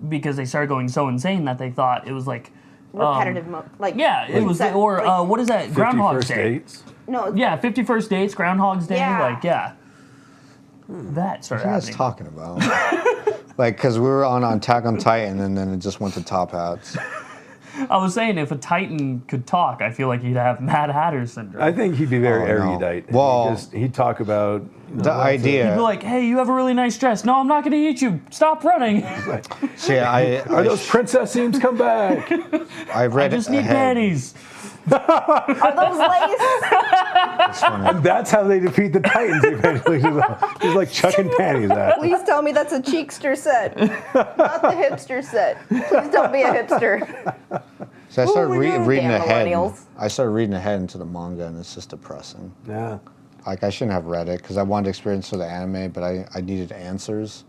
because they started going so insane that they thought it was like
repetitive, like
yeah, it was
set-
or
like-
what is that?
50
Groundhog's
First
Day.
Dates?
no,
Yeah, 51st Dates, Groundhog's Day.
Yeah.
Like yeah, that started
what are you guys
happening.
talking about? Like, because we were on Attack on Titan and then it just went to Top Hats.
I was saying if a Titan could talk, I feel like he'd have Mad Hatter syndrome.
I think he'd be very
Oh, no.
erudite.
Well-
He'd talk about
The idea.
He'd be like, "Hey, you have a really nice dress. No, I'm not going to eat you. Stop running.
See,
Are those princess seams come back?
I
I
read
just
it
need
ahead.
panties."
are those lace?
It's funny.
And that's how they defeat the Titans eventually. Just like chucking panties at.
Please tell me that's a cheekster set, not the hipster set. Please don't be a hipster.
So I started
my God.
reading
Damn
ahead.
millennials.
I started reading ahead into the manga, and it's just depressing.
Yeah.
Like I shouldn't have read it because I wanted to experience for the anime, but I needed answers.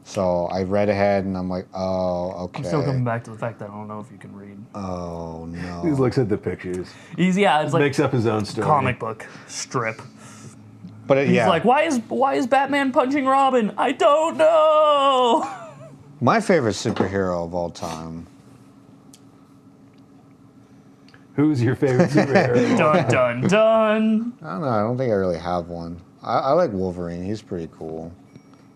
So I read ahead, and I'm like, oh, okay.
I'm still coming back to the fact that I don't know if you can read.
Oh
He just
no.
looks at the pictures.
It's like
Makes up his own story.
comic book strip.
But
He's
yeah,
like, why is Batman punching Robin? I don't know.
my favorite superhero of all time.
Who's your favorite superhero?
Dun dun dun.
I don't know. I don't think I really have one. I like Wolverine. He's pretty cool.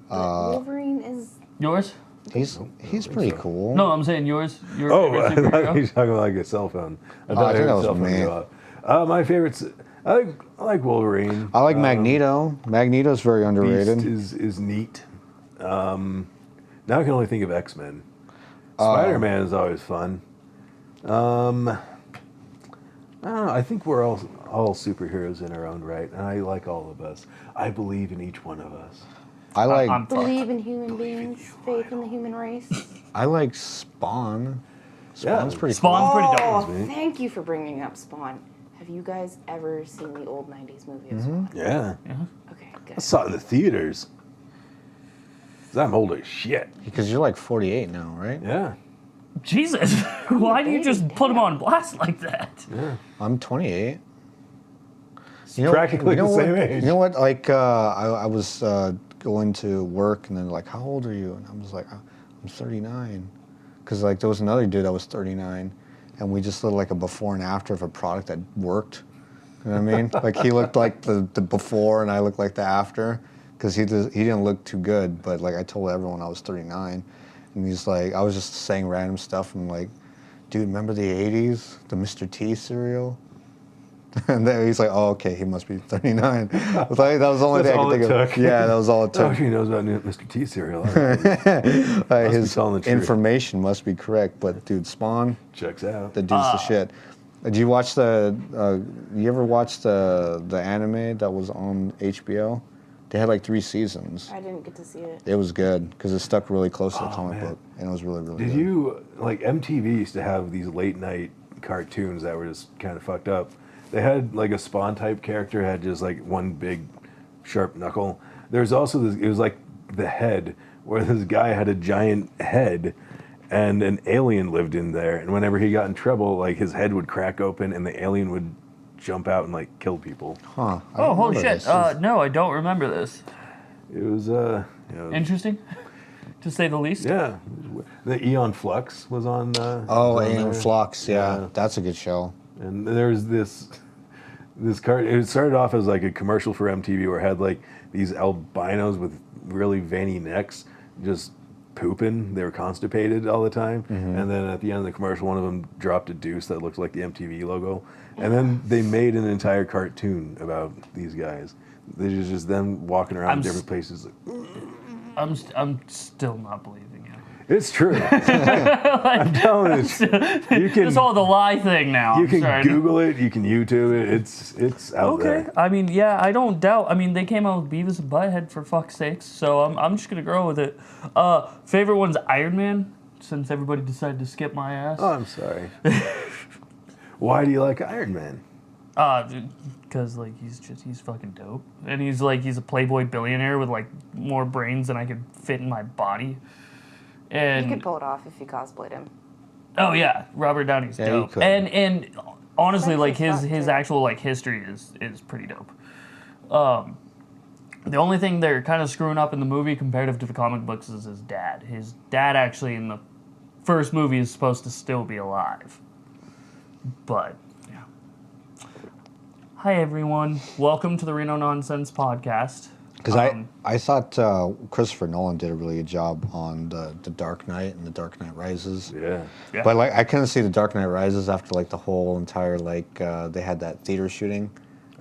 Wolverine is.
Yours?
He's pretty cool.
No, I'm saying yours. Your
Oh,
favorite
I thought
superhero?
he was talking about like a cell phone.
I think
heard
that was
cell phone
me.
go off. My favorites. I like Wolverine.
I like Magneto. Magneto's very underrated.
Beast is neat. Now I can only think of X-Men. Spider-Man is always fun. I don't know. I think we're all superheroes in our own right, and I like all of us. I believe in each one of us.
I like
I'm fucked.
Believe in human beings, faith in the human race.
I like Spawn. Spawn's
Yeah.
pretty
Spawn's pretty dope.
Oh,
man.
thank you for bringing up Spawn. Have you guys ever seen the old 90s movie of Spawn?
Yeah.
Okay,
I
good.
saw it in the theaters. 'Cause I'm old as shit.
cool. Because you're like 48 now, right?
Yeah.
Jesus, why do you just
baby,
put him
damn.
on blast like that?
Yeah.
I'm 28.
Practically the same
what,
age.
You know what? Like, I was going to work, and then like, how old are you? And I was like, I'm 39. Because like there was another dude that was 39, and we just looked like a before and after of a product that worked. You know what I mean? Like he looked like the before, and I looked like the after. Because he didn't look too good, but like I told everyone I was 39, and he's like, I was just saying random stuff, and like, dude, remember the 80s, the Mr. T cereal? And then he's like, oh, okay, he must be 39. I was like, that was the only
That's
thing I
all
could
it
think of.
took.
Yeah, that was all it
Oh,
took.
he knows about Mr. T cereal. All right.
Like,
be
his
telling the truth.
information must be correct, but dude, Spawn,
Checks out.
the dude's the shit. Did you watch you ever watch the anime that was on HBO? They had like 3 seasons.
I didn't get to see it.
It was good because it stuck really close to the comic
man.
book, and it was really, really
Did
good.
you, like, MTV used to have these late night cartoons that were just kind of fucked up. They had like a Spawn type character, had just like one big sharp knuckle. There's also this, it was like the head, where this guy had a giant head and an alien lived in there. And whenever he got in trouble, like his head would crack open and the alien would jump out and like kill people.
Huh? I
Oh,
don't
holy
remember
shit.
this.
No, I don't remember this.
It was,
Interesting, to say the least.
yeah. The Eon Flux was on.
Oh,
was on
Aeon
there.
Flux. Yeah,
Yeah.
that's a good show.
And there's this card. It started off as like a commercial for MTV where it had like these albinos with really veiny necks just pooping. They were constipated all the time. And then at the end of the commercial, one of them dropped a deuce that looked like the MTV logo. And then they made an entire cartoon about these guys. They just them walking around
I'm
different places.
I'm still not believing you.
It's true. I'm telling you, you can
It's all the lie thing now.
you
I'm
can
sorry.
Google it. You can YouTube it. It's out
Okay.
there.
I mean, yeah, I don't doubt. I mean, they came out with Beavis and Butthead for fuck's sakes, so I'm just gonna go with it. Favorite one's Iron Man, since everybody decided to skip my ass.
Oh, I'm sorry. Why do you like Iron Man?
Because like he's fucking dope, and he's a Playboy billionaire with like more brains than I could fit in my body.
You
And
could pull it off if you cosplayed him.
oh yeah, Robert Downey's
Yeah, you
dope.
could.
And honestly, like
Sexy fuck,
his
too.
actual like history is pretty dope. The only thing they're kind of screwing up in the movie comparative to the comic books is his dad. His dad actually in the first movie is supposed to still be alive. But yeah. Hi everyone, welcome to the Reno Nonsense podcast.
Because I thought Christopher Nolan did a really good job on the Dark Knight and the Dark Knight Rises.
Yeah.
Yeah.
But like I couldn't see the Dark Knight Rises after like the whole entire like they had that theater shooting.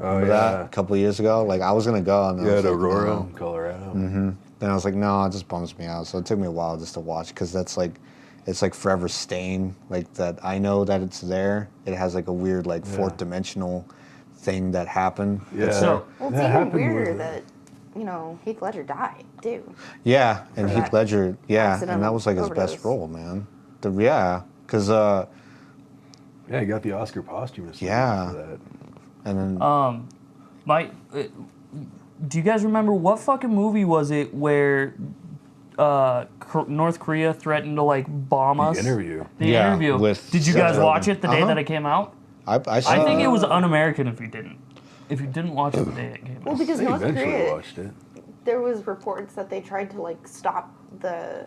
Oh
Remember that a couple of years ago? Like I was gonna go and I
Yeah,
was
at
like,
Aurora,
no.
Colorado.
Then I was like, no, it just bums me out. So it took me a while just to watch because that's like, it's like forever staying. Like that, I know that it's there. It has like a weird like fourth dimensional thing that happened.
Yeah.
So-
Well, it's
That
even
happened
weirder
with-
that, Heath Ledger died, too.
Yeah, and
For
Heath
that
Ledger, yeah, and
accidental
that was like his best
overdose.
role, man. Because
Yeah, he got the Oscar posthumously
Yeah.
for that.
and then
Do you guys remember what fucking movie was it where North Korea threatened to like bomb us?
Interview.
The
Yeah,
interview.
with
Did you guys
Seth
watch
Rogen.
it the day
Uh-huh.
that it came out?
I saw.
I think it was un-American if you didn't. If you didn't watch it the day it came
Well,
out.
because
I
North
eventually
Korea,
watched it.
there was reports that they tried to, stop the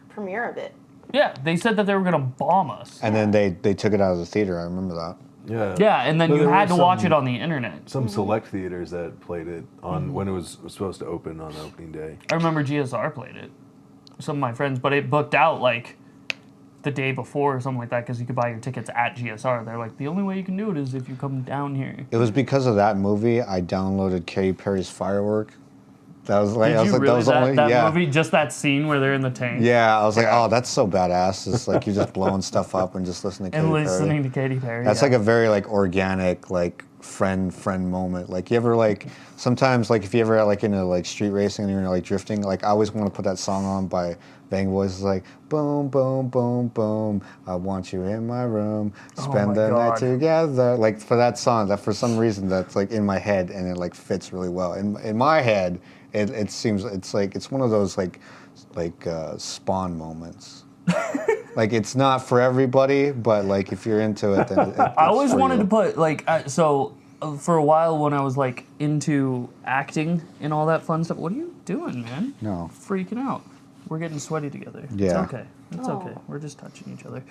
premiere of it.
Yeah, they said that they were gonna bomb us.
And then they took it out of the theater. I remember that.
Yeah.
Yeah, and then
But
you
there
had to
were
watch
some-
it on the internet.
Some select theaters that played it on when it was supposed to open on opening day.
I remember GSR played it. Some of my friends, but it booked out like the day before or something like that because you could buy your tickets at GSR. They're like, the only way you can do it is if you come down here.
It was because of that movie I downloaded Katy Perry's Firework That was like,
Did
I was
you
like,
really?
that was only,
that
yeah.
movie, just that scene where they're in the tank.
Yeah, I was like, oh, that's so badass. It's like you're just blowing stuff up and just listening to
And
Katy
listening
Perry.
to Katy Perry.
That's like a very like organic like friend moment. Like you ever like sometimes like if you ever like into like street racing and you're like drifting, like I always want to put that song on by Bang Boys. It's like boom boom boom boom. I want you in my room. Spend
my
the night
God.
together. Like for that song, that for some reason that's like in my head and it like fits really well. In my head, it seems it's like it's one of those like Spawn moments. Like it's not for everybody, but like if you're into it, then
I always wanted
you.
to put like for a while when I was like into acting and all that fun stuff. What are you doing, man?
No.
Freaking out. We're getting sweaty together.
Yeah.
It's okay. It's okay. We're just touching each other.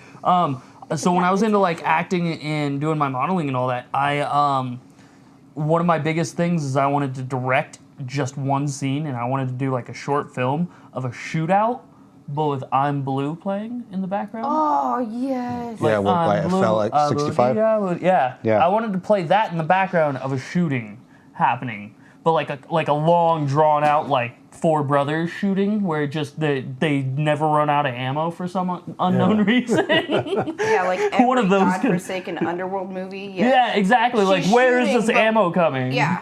So when I was into like acting and doing my modeling and all that, I one of my biggest things is I wanted to direct just one scene, and I wanted to do like a short film of a shootout, but with I'm Blue playing in the background.
Oh, yes.
Yeah, what, by FL like 65?
Yeah.
Yeah.
I wanted to play that in the background of a shooting happening, but like a long drawn out like Four Brothers shooting where just they never run out of ammo for some unknown reason.
Yeah, like every
One of those
godforsaken underworld movie. Yeah,
Yeah, exactly. Like
She's
where is
shooting,
this
but-
ammo coming?
Yeah.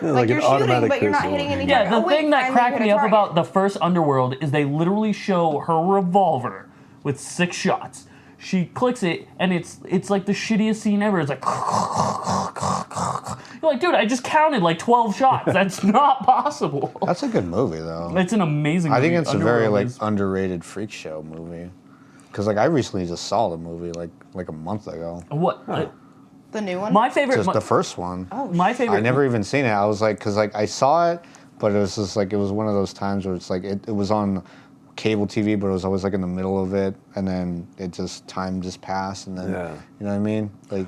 like
you're
an
shooting,
automatic
but you're not
pistol.
hitting anything.
Yeah, the
Oh, wait,
thing that
finally
cracked
hit a
me up
target.
about the first Underworld is they literally show her revolver with 6 shots. She clicks it, and it's like the shittiest scene ever. It's like, you're like, dude, I just counted like 12 shots. That's not possible.
That's a good movie though.
It's an amazing
I
movie.
think it's a very
Underworld
like
is-
underrated freak show movie. Cause like I recently just saw the movie like a month ago.
What?
The new one?
My favorite.
Just the first one.
Oh,
my favorite.
I never even seen it. I was like, cause like I saw it, but it was just like it was one of those times where it's like it was on cable TV, but it was always like in the middle of it, and then time just passed, and then
Yeah.
you know what I mean? Like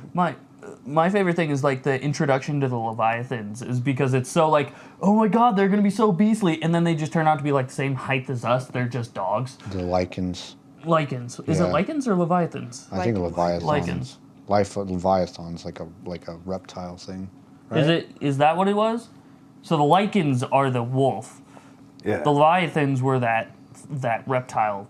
My favorite thing is like the introduction to the Leviathans is because it's so like, oh my god, they're gonna be so beastly, and then they just turn out to be like the same height as us. They're just dogs.
the lichens.
Lycans. Is it
Yeah.
Lycans or Leviathans?
I think
Lycans.
Leviathans. Leviathan's like a reptile thing. Right?
Is that what it was? So the Lycans are the wolf.
Yeah.
The Leviathans were that reptile,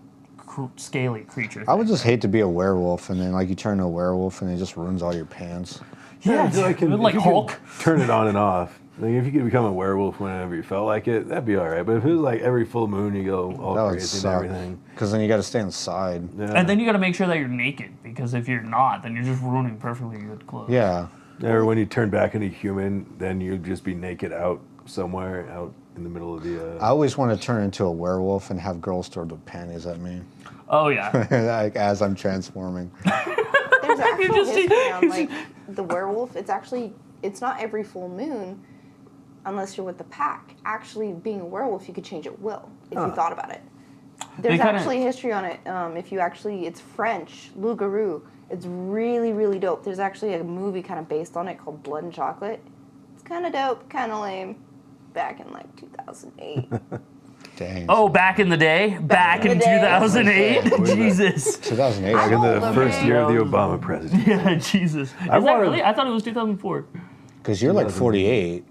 scaly creature.
I would just hate to be a werewolf, and then like you turn into a werewolf, and it just ruins all your pants.
yeah,
I feel like if
like
you
Hulk.
could turn it on and off. Like if you could become a werewolf whenever you felt like it, that'd be all right. But if it was like every full moon you go all
That would
crazy and
suck.
everything,
Because then you got to stay inside.
yeah.
And then you got to make sure that you're naked because if you're not, then you're just ruining perfectly good clothes.
Yeah.
or when you turn back into human, then you'd just be naked out somewhere out in the middle of the.
I always want to turn into a werewolf and have girls throw the panties at me,
Oh yeah.
like as I'm transforming.
There's actual
just see-
history on like the werewolf. It's not every full moon, unless you're with the pack. Actually, being a werewolf, you could change at will if you thought about it. There's
kinda-
actually history on it. It's French, loup-garou. It's really, really dope. There's actually a movie kind of based on it called Blood and Chocolate. It's kind of dope, kind of lame. Back in like 2008.
Dang.
Oh, back in the day, back
in
in
the day.
2008. Jesus.
2008.
Back in the
old,
first
okay.
year of the Obama presidency.
Yeah, Jesus. Is that
wanted-
really? I thought it was 2004.
Because you're like 48.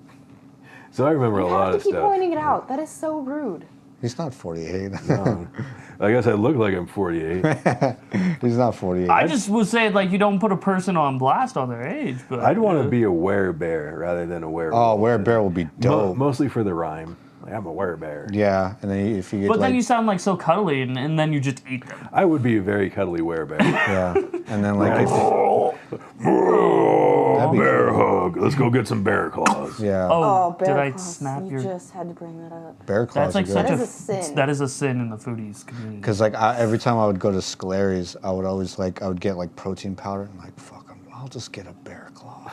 So I remember a
You
lot
have to
of
keep
stuff.
pointing it out. That is so rude.
He's not 48.
I guess I look like I'm 48.
He's not 48.
I just was saying, like, you don't put a person on blast on their age, but
I'd want to be a werebear rather than a werewolf.
Oh, werebear will be dope.
Mostly for the rhyme. Like, I'm a werebear.
Yeah, and then if you get
But
like,
then you sound like so cuddly, and then you just eat them.
I would be a very cuddly werebear.
yeah, and then like if,
Oh,
be
bear hug. Let's go get some bear claws.
yeah,
Oh,
Bear
did I
Claws.
snap
You
your?
just had to bring that up.
bear claws
That's like
are
such
good.
a
That is a sin.
That is a sin in the foodies community.
Because like every time I would go to Scolari's, I would always like I would get like protein powder and like fuck, I'll just get a bear claw.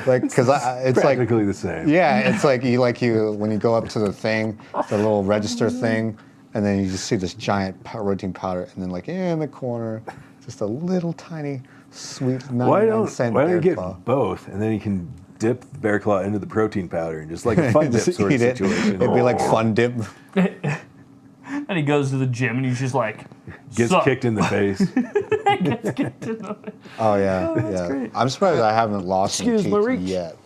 Like because it's like
Practically the same.
yeah, it's like you when you go up to the thing, the little register thing, and then you just see this giant protein powder, and then like in the corner, just a little tiny sweet 99-cent
Why don't
bear
you get
claw.
both, and then you can dip the bear claw into the protein powder and just like a fun dip
Just
sort of
eat it.
situation.
It'd be like fun dip.
And he goes to the gym, and he's just like,
Gets
"Sup?"
kicked in the face.
Gets kicked in the-
Oh yeah, yeah.
great.
I'm surprised I haven't lost any
Excuse
teeth
my reach.
yet.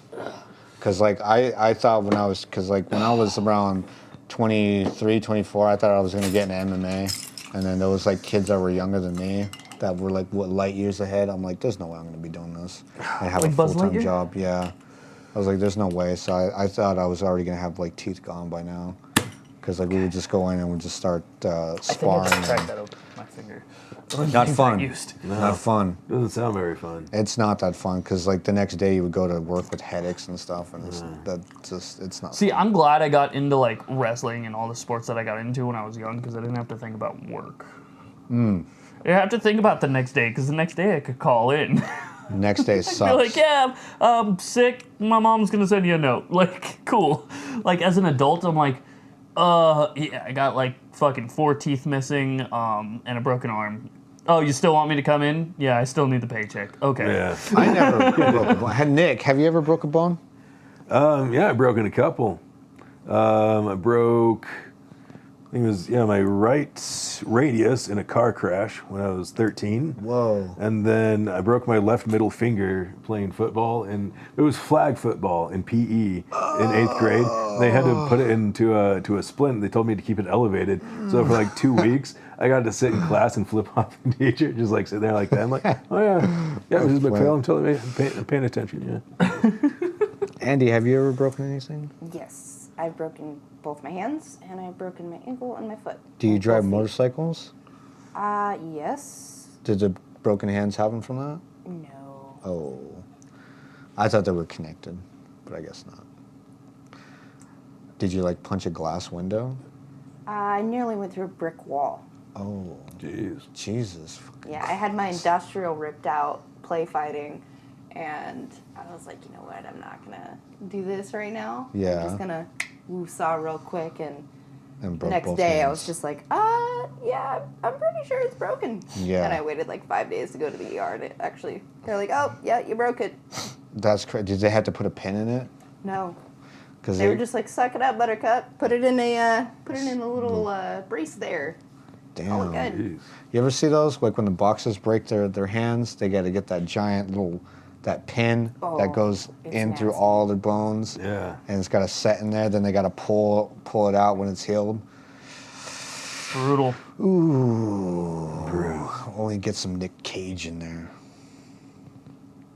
Because like I thought when I was around 23, 24, I thought I was gonna get into MMA, and then there was like kids that were younger than me that were like light years ahead. I'm like, there's no way I'm gonna be doing this. I have
Like
a
Buzz
full-time
Lightyear?
job. Yeah, I was like, there's no way. So I thought I was already gonna have like teeth gone by now, because like we would just go in and we'd just start sparring.
I think I cracked
and-
that open with my finger.
Not
Things
fun.
I used.
Not fun.
Doesn't sound very fun.
It's not that fun because like the next day you would go to work with headaches and stuff, and it's not.
See,
fun.
I'm glad I got into like wrestling and all the sports that I got into when I was young because I didn't have to think about work. I have to think about the next day because the next day I could call in.
Next day sucks.
Be like, yeah, I'm sick. My mom's gonna send you a note. Like, cool. Like as an adult, I'm like, yeah, I got like fucking 4 teeth missing, and a broken arm. Oh, you still want me to come in? Yeah, I still need the paycheck. Okay.
Yeah.
I never broke a bone. Nick, have you ever broke a bone?
Yeah, I've broken a couple. I broke, I think it was, my right radius in a car crash when I was 13.
Whoa.
And then I broke my left middle finger playing football, and it was flag football in PE in 8th grade. They had to put it into a splint. They told me to keep it elevated. So for like 2 weeks, I got to sit in class and flip off the teacher, just like sit there like that. I'm like, oh yeah, it was just McPhail. I'm totally paying attention. Yeah.
Andy, have you ever broken anything?
Yes, I've broken both my hands, and I've broken my ankle and my foot.
Do you
Both
drive
feet.
motorcycles?
Yes.
Did the broken hands happen from that?
No.
Oh. I thought they were connected, but I guess not. Did you like punch a glass window?
I nearly went through a brick wall.
Oh.
Jeez.
Jesus.
Yeah, I had my industrial ripped out play fighting, and I was like, you know what, I'm not gonna do this right now.
Yeah.
I'm just gonna woo-saw real quick, and
And
the
broke
next
both
day I
hands.
was just like, yeah, I'm pretty sure it's broken.
Yeah.
And I waited like 5 days to go to the ER, and they're like, oh, yeah, you broke it.
That's crazy. Did they have to put a pin in it?
No.
Because
They were just like, suck it up, buttercup. Put it in a little brace there.
damn.
Oh, good.
Jeez.
You ever see those? Like when the boxers break their hands, they got to get that giant that pin
Oh,
that goes
it's
in through
nasty.
all the bones.
Yeah.
And it's got to set in there. Then they got to pull it out when it's healed.
Brutal.
Ooh. Only get some Nick Cage in there.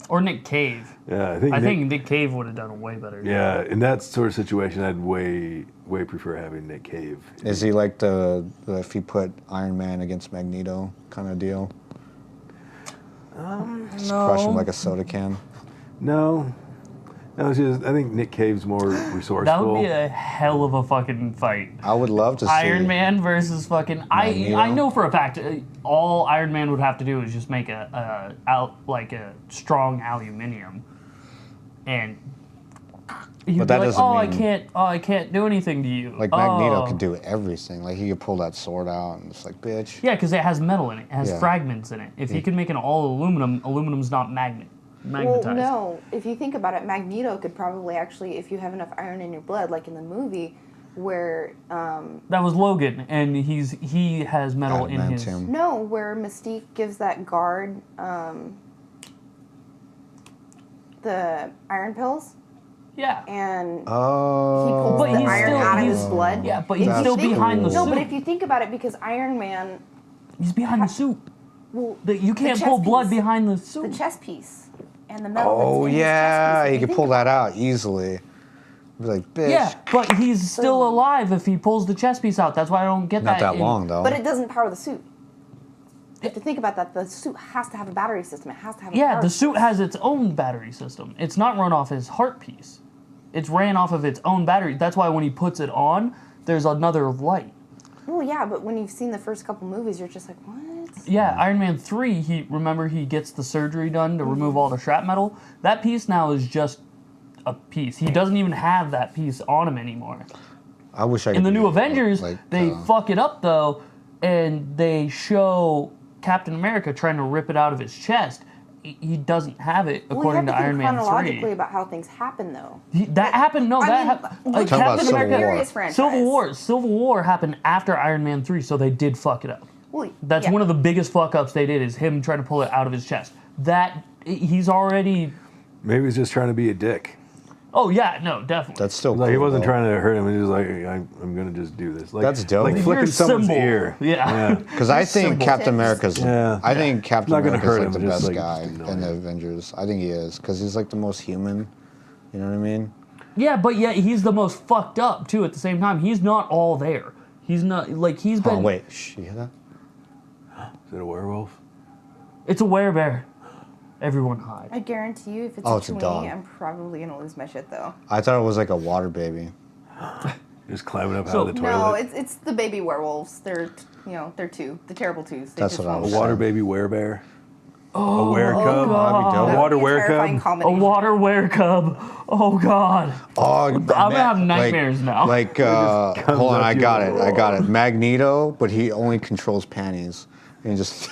Or Nick Cave.
Yeah,
I think Nick Cave would have done a way better job.
Yeah, in that sort of situation, I'd way prefer having Nick Cave.
Is he like the if you put Iron Man against Magneto kind of deal? Just crush him like a soda can.
No, it's just I think Nick Cave's more resourceful.
That would be a hell of a fucking fight.
I would love to see
Iron Man versus fucking.
Magneto.
I know for a fact all Iron Man would have to do is just make a strong aluminium, and he'd
But
be
that
like,
doesn't
I can't do anything to you.
Like Magneto
Oh.
could do everything. Like he could pull that sword out and it's like, bitch.
Yeah, because it has metal in it. It has
Yeah.
fragments in it. If he could make an all aluminum, aluminum's not magnetized.
Well, no. If you think about it, Magneto could probably actually, if you have enough iron in your blood, like in the movie, where
That was Logan, and he has metal in his.
Adamantium.
where Mystique gives that guard the iron pills,
Yeah.
and he
Oh.
pulls
But
the
he's
iron
still-
out of
he's-
his blood.
Yeah, but he's
That's
still behind the
cool.
suit.
No, but if you think about it, because Iron Man,
He's behind the suit.
well,
You can't
chest
pull blood
piece.
behind the
the
suit.
chest piece and the metal.
Oh
that's in his
yeah,
chest piece,
he
if you
could
think
pull
about
that out easily. Be like, bitch.
Yeah, but he's still alive if he pulls the chest piece out. That's why I don't get
Not that
in-
long though.
But it doesn't power the suit. You have to think about that. The suit has to have a battery system. It has to have a
Yeah,
power
the suit has its own battery system. It's not run off his heart piece. It's ran off of its own battery. That's why when he puts it on, there's another light.
Well, yeah, but when you've seen the first couple movies, you're just like, what?
Yeah, Iron Man 3, he gets the surgery done to remove all the shrapnel. That piece now is just a piece. He doesn't even have that piece on him anymore.
I wish I could
In the
do
new
it,
Avengers,
like,
they fuck it up though, and they show Captain America trying to rip it out of his chest. He doesn't have it according
well,
to
you have
Iron
to think
Man
chronologically
3.
about how things happen, though.
That happened. No,
I
that
mean,
happened.
look
Talk about
Captain
Civil
America.
War.
Furious franchise.
Civil War happened after Iron Man 3, so they did fuck it up.
Well,
That's
yeah.
one of the biggest fuck ups they did is him trying to pull it out of his chest. That he's already.
Maybe he's just trying to be a dick.
Oh yeah, no, definitely.
That's still
Like he
cool,
wasn't
though.
trying to hurt him. He was like, I'm gonna just do this. Like,
That's dope.
Like
Your
flicking someone's
symbol.
ear.
Yeah.
Because I think
Symbol.
Captain America's.
Yeah.
I think Captain
Not gonna
America's
hurt
like
him,
the
just,
best
like,
guy
just
in the
annoying.
Avengers. I think he is because he's like the most human. You know what I mean?
Yeah, but yet he's the most fucked up too. At the same time, he's not all there. He's not like he's been.
Oh wait, shh, you hear that?
Is it a werewolf?
It's a werebear. Everyone hide.
I guarantee you, if it's
Oh,
a
it's a
tweenie,
dog.
I'm probably gonna lose my shit though.
I thought it was like a water baby.
Just climbing up
So-
out of the toilet.
No, it's the baby werewolves. They're they're two, the terrible twos. They
That's
just
what I
won't
was
a
shut
water
up.
baby werebear. Oh, a were cub.
That'd be dope.
That
water
would be a terrifying
werecub?
A
combination.
water werecub. Oh god.
Oh, I'm
gonna have nightmares now.
Like, hold on,
up
I
to
got
you.
it. I got it. Magneto, but he only controls panties. And he just.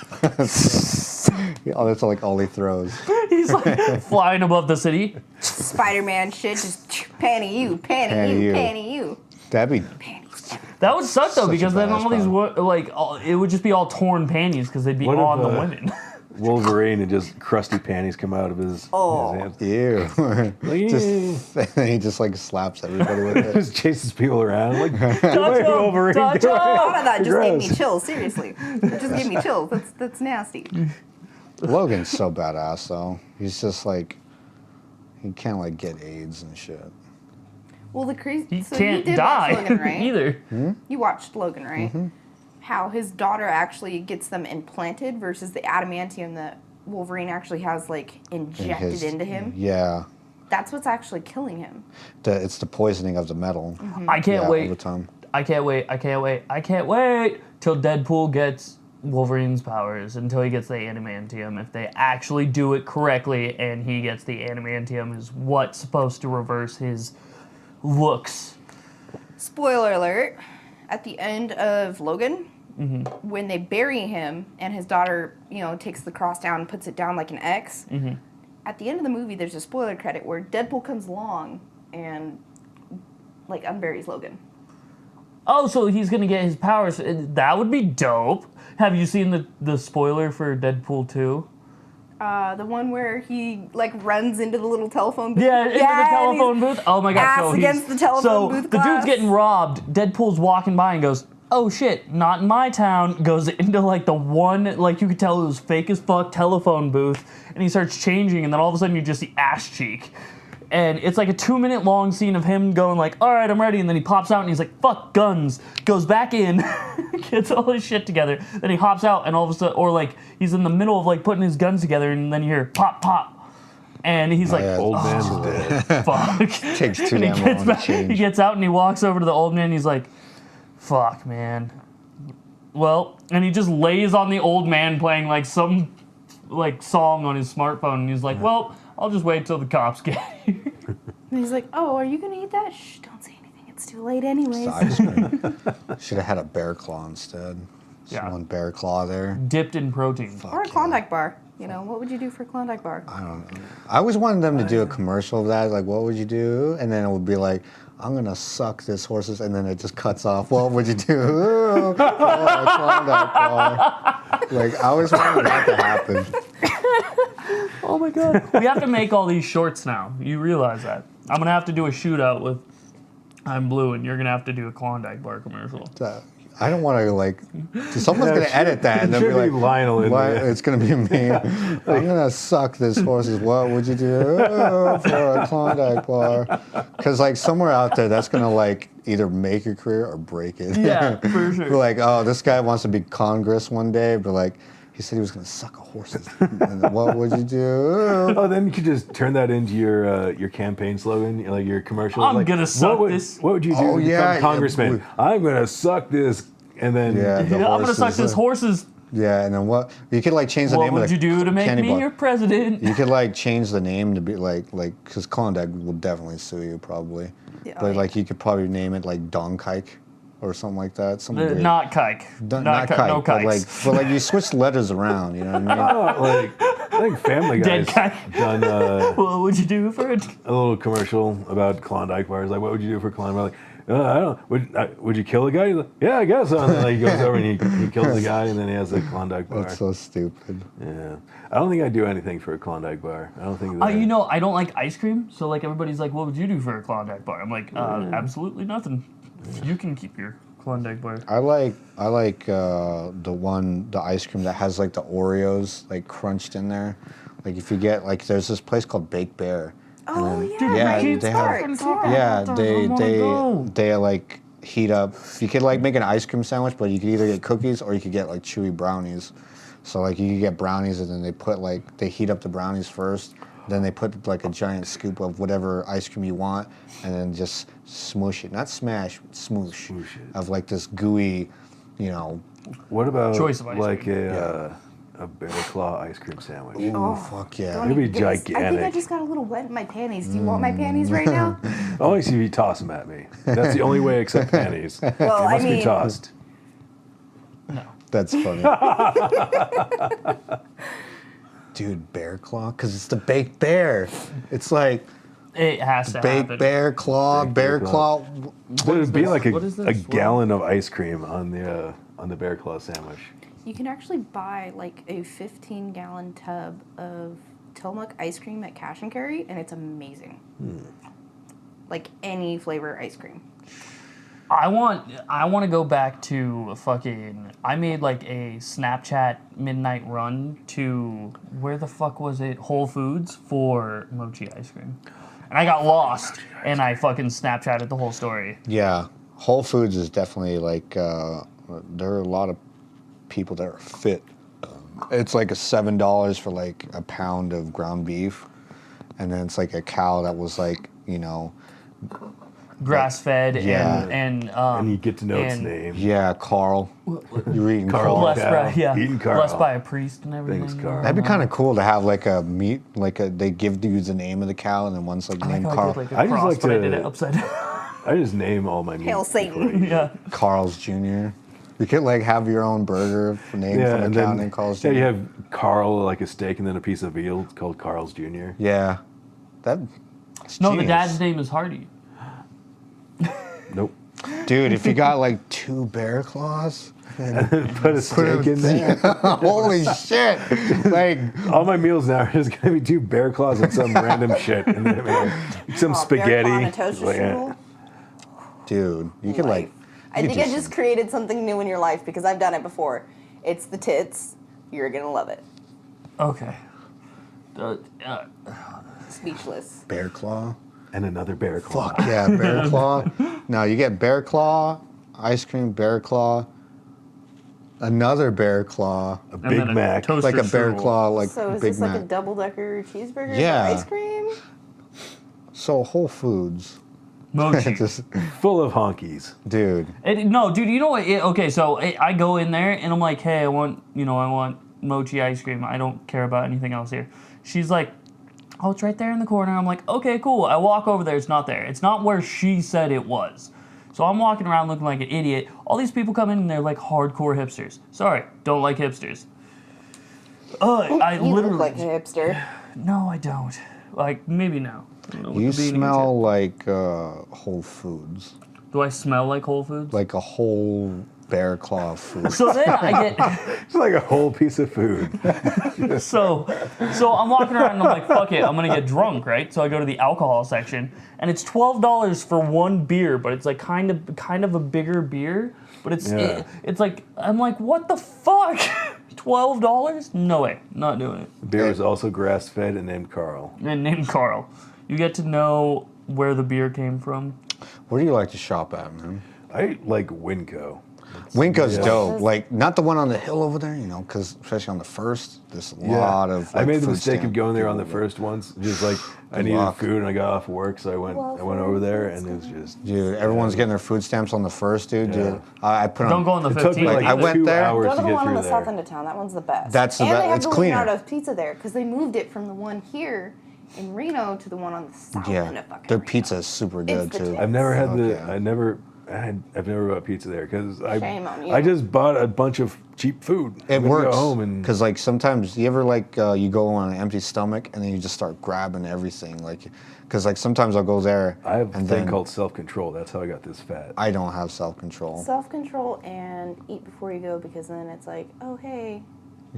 Oh, that's like all he throws.
He's like flying above the city.
Spider-Man shit, just panty you, panty
Panty
you,
you.
panty you.
That'd be.
Panties.
That would suck though,
Such a
because then
badass
all these
power.
like it would just be all torn panties because they'd be
What if,
on the women.
Wolverine and just crusty panties come out of his hands.
Ew. just, and he just like slaps everybody with it.
Just chases people around. Like,
Touch him!
Wolverine,
Touch
get
him!
away.
Thought of that just gave me
Gross.
chills. Seriously, it just gave me chills. That's nasty.
Logan's so badass though. He's just like. He can't like get AIDS and shit.
Well, the crazy.
He
So
can't
you did
die
watch Logan, right?
either.
You watched Logan, right?
Mm-hmm.
How his daughter actually gets them implanted versus the adamantium that Wolverine actually has like injected
His-
into him.
Yeah.
That's what's actually killing him.
It's the poisoning of the metal.
I can't
Yeah,
wait.
over time.
I can't wait. I can't wait. I can't wait till Deadpool gets Wolverine's powers, until he gets the adamantium. If they actually do it correctly and he gets the adamantium, is what's supposed to reverse his looks.
Spoiler alert, at the end of Logan,
Mm-hmm.
when they bury him and his daughter, takes the cross down and puts it down like an X,
Mm-hmm.
at the end of the movie, there's a spoiler credit where Deadpool comes along and, like, unburies Logan.
Oh, so he's gonna get his powers. That would be dope. Have you seen the spoiler for Deadpool 2?
The one where he, like, runs into the little telephone booth.
Yeah, into the
and
telephone
he's
booth. Oh my god!
ass
So
against the telephone booth
the
glass.
dude's getting robbed. Deadpool's walking by and goes, "Oh shit, not in my town." Goes into like the one, like you could tell it was fake as fuck telephone booth, and he starts changing, and then all of a sudden you just see ass cheek. And it's like a 2-minute long scene of him going like, "All right, I'm ready," and then he pops out and he's like, "Fuck guns," goes back in, gets all his shit together, then he hops out and all of a sudden, or like he's in the middle of like putting his guns together, and then you hear pop pop, and he's like,
yeah.
Old man's dead.
"Fuck."
Takes too
And he
damn
gets
long
back,
to change.
he gets out and he walks over to the old man and he's like, "Fuck, man." Well, and he just lays on the old man playing like some like song on his smartphone, and he's like, "Well, I'll just wait till the cops get here."
And he's like, "Oh, are you gonna eat that? Shh, don't say anything. It's too late anyways."
Should have had a bear claw instead.
Yeah.
Just one bear claw there.
Dipped in protein.
Or a Klondike bar. What would you do for a Klondike bar?
I always wanted them to do a commercial of that, like, what would you do? And then it would be like, I'm gonna suck this horse's, and then it just cuts off. What would you do? Oh, a Klondike bar. Like, I always wanted that to happen.
Oh my god. We have to make all these shorts now. You realize that. I'm gonna have to do a shootout with I'm Blue, and you're gonna have to do a Klondike bar commercial.
I don't want to, like, someone's
Yeah,
gonna
it should-
edit that and then
it
be
should be
like,
Lionel in there.
It's gonna be me. I'm gonna suck this horse's. What would you do for a Klondike bar? Because, like, somewhere out there, that's gonna, like, either make your career or break it.
Yeah, for sure.
We're like, oh, this guy wants to be Congress one day, but, like, he said he was gonna suck a horse's. And then, what would you do?
Oh, then you could just turn that into your campaign slogan, like your commercial.
I'm
like,
gonna suck
what
this.
What would you do
Oh,
to
yeah,
become
yeah,
congressman? I'm gonna suck this, and then
Yeah, the
I'm gonna suck
horses,
this horse's.
Yeah, and then what? You could, like, change the
What
name of
would
the
you do to make
candy
me
bar.
your president?
You could, like, change the name to be like, because Klondike will definitely sue you probably.
Yeah,
But,
like-
like, you could probably name it, like, Donkike or something like that. Something weird.
Not kike.
Not
Kike,
kike,
no
but, like,
kikes.
you switch letters around, you know what I mean?
oh, like I think Family
Dead
Guy's
guy.
done
What would you do for it?
a little commercial about Klondike bars. Like, what would you do for Klondike bar? Like, I don't. Would you kill a guy? He's like, yeah, I guess so. And then like, he goes over and he kills the guy, and then he has a Klondike bar.
That's so stupid.
Yeah, I don't think I'd do anything for a Klondike bar. I don't think.
You know, I don't like ice cream, so like everybody's like, "What would you do for a Klondike bar?" I'm like, absolutely nothing. You can keep your Klondike bar.
I like the ice cream that has like the Oreos like crunched in there. Like if you get like there's this place called Baked Bear.
Oh
then-
yeah,
yeah,
right.
they have- they like heat up. You could like make an ice cream sandwich, but you could either get cookies or you could get like chewy brownies. So like you could get brownies and then they heat up the brownies first. Then they put like a giant scoop of whatever ice cream you want, and then just smoosh it, not smash, smoosh,
Smoosh it.
of like this gooey, you know.
What about
Choice of ice
like
cream.
a bear claw ice cream sandwich?
Ooh, fuck yeah.
Don't
It'd be
even get me- I think I
gigantic.
just got a little wet in my panties. Do you want my panties right now?
Only if you toss them at me. That's the only way I accept panties.
Well,
They
I
must be
mean,
tossed.
That's funny. Dude, bear claw? Because it's the baked bear. It's like
It has to
baked
happen.
bear claw,
Baked
bear
bear
claw.
There would be
this?
like
What is
a
this?
gallon of ice cream on the bear claw sandwich.
you can actually buy like a 15-gallon tub of Tillamook ice cream at Cash and Carry, and it's amazing. Like any flavor ice cream.
I want to go back to fucking. I made like a Snapchat midnight run to where the fuck was it? Whole Foods for mochi ice cream, and I got lost and I fucking Snapchatted the whole story.
Yeah, Whole Foods is definitely like, there are a lot of people that are fit. It's like $7 for like a pound of ground beef, and then it's like a cow that was like, you know,
Grass fed
Yeah.
and
And you get to know its
and
name.
yeah, Carl. You're eating
Carl.
Carl.
blessed by
Eating Carl.
blessed by a priest and everything.
Thanks, Carl.
That'd be kind of cool to have like a meat, they give you the name of the cow, and then one's like
I
named
like how I
Carl.
did like a
I just
cross,
like
but I
to-
did it upside down.
I just name all my meat.
Hail Satan.
Yeah.
Carl's Jr. You could like have your own burger named
Yeah,
from
and
a cow
then
named Carl's Jr.
you have Carl like a steak and then a piece of veal. It's called Carl's Jr.
Yeah. That's
No, the
genius.
dad's name is Hardy.
Nope.
Dude, if you got like 2 bear claws,
Put a steak in there.
holy shit! Like,
All my meals now are just gonna be 2 bear claws and some random shit, and then some
Oh,
spaghetti.
bear claw and a toaster
Like,
strudel.
dude, you could like.
I
you
think
could
I just created something new in your life because I've done it before. It's the tits. You're gonna love it.
Okay.
Speechless.
bear claw.
and another bear claw.
Fuck yeah, bear claw. No, you get bear claw, ice cream, bear claw, another bear claw,
A Big Mac.
like a bear claw, like
So is
Big
this
Mac.
like a double-decker cheeseburger
Yeah.
with ice cream?
So Whole Foods,
Mochi.
just
Full of honkies.
dude.
No, dude, you know what? Okay, so I go in there and I'm like, hey, I want mochi ice cream. I don't care about anything else here. She's like, oh, it's right there in the corner. I'm like, okay, cool. I walk over there. It's not there. It's not where she said it was. So I'm walking around looking like an idiot. All these people come in and they're like hardcore hipsters. Sorry, don't like hipsters. I
You
literally
look like a hipster.
No, I don't. Like maybe now. I don't know what
You
the beanie
smell like Whole Foods,
is. Do I smell like Whole Foods?
like a whole bear claw of food.
So then I get.
It's like a whole piece of food.
So I'm walking around and I'm like, fuck it, I'm gonna get drunk, right? So I go to the alcohol section, and it's $12 for one beer, but it's like kind of a bigger beer, but it's
Yeah.
it's like I'm like, what the fuck? $12? No way, not doing it.
Beer is also grass fed and named Carl.
And named Carl. You get to know where the beer came from.
Where do you like to shop at, man?
I like Winco.
Winco's
Yeah.
dope. Like, not the one on the hill over there, you know, because especially on the first, there's a lot of.
I
like,
made the
food
mistake of
stand
going there on the
people.
first once. Just like I
Good
needed
luck.
food and I got off work, so I went over there and it was just.
Dude, everyone's getting their food stamps on the first, dude.
Yeah.
Dude, I put on.
Don't go on the
It took me
15th.
like
I went
2
there.
hours
Go
to
to the
get
one on
through
the south
there.
end of town. That one's the best.
That's the
and
best.
they have
It's
the
cleaner.
Leonardo's pizza there because they moved it from the one here in Reno to the one on the south end
Yeah,
of fucking
their
Reno.
pizza is super good
the
too.
tits.
I've never had
Fuck
the.
yeah.
I never I've never bought pizza there because
Shame on you.
I just bought a bunch of cheap food.
It
I'm gonna
works
Go home and
because like sometimes you ever like you go on an empty stomach and then you just start grabbing everything like because like sometimes I'll go there.
I have a
and
thing
then
called self-control. That's how I got this fat.
I don't have self-control.
Self-control and eat before you go because then it's like, oh hey,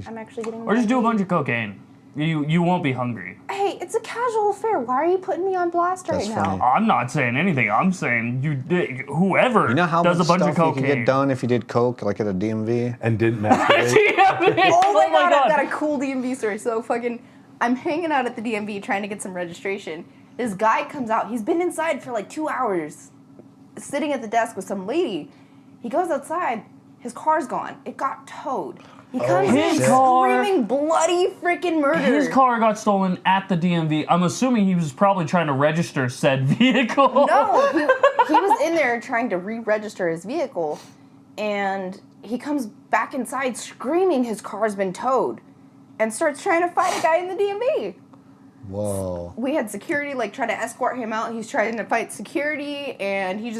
I'm actually getting.
Or just do a
money.
bunch of cocaine. You won't be hungry.
Hey, it's a casual affair. Why are you putting me on blast right
That's
now?
funny.
I'm not saying anything. I'm saying whoever
You know how
does
much
a bunch
stuff
of cocaine.
you could get done if you did coke like at a DMV?
And didn't masturbate.
Oh my god, I've got a cool DMV story. So I'm hanging out at the DMV trying to get some registration. This guy comes out. He's been inside for like 2 hours, sitting at the desk with some lady. He goes outside. His car's gone. It got towed. He comes in
His car-
screaming bloody freaking murder.
His car got stolen at the DMV. I'm assuming he was probably trying to register said vehicle.
No, he was in there trying to re-register his vehicle, and he comes back inside screaming his car's been towed, and starts trying to fight a guy in the DMV.
Whoa.
We had security like try to escort him out. He's trying to fight security, and he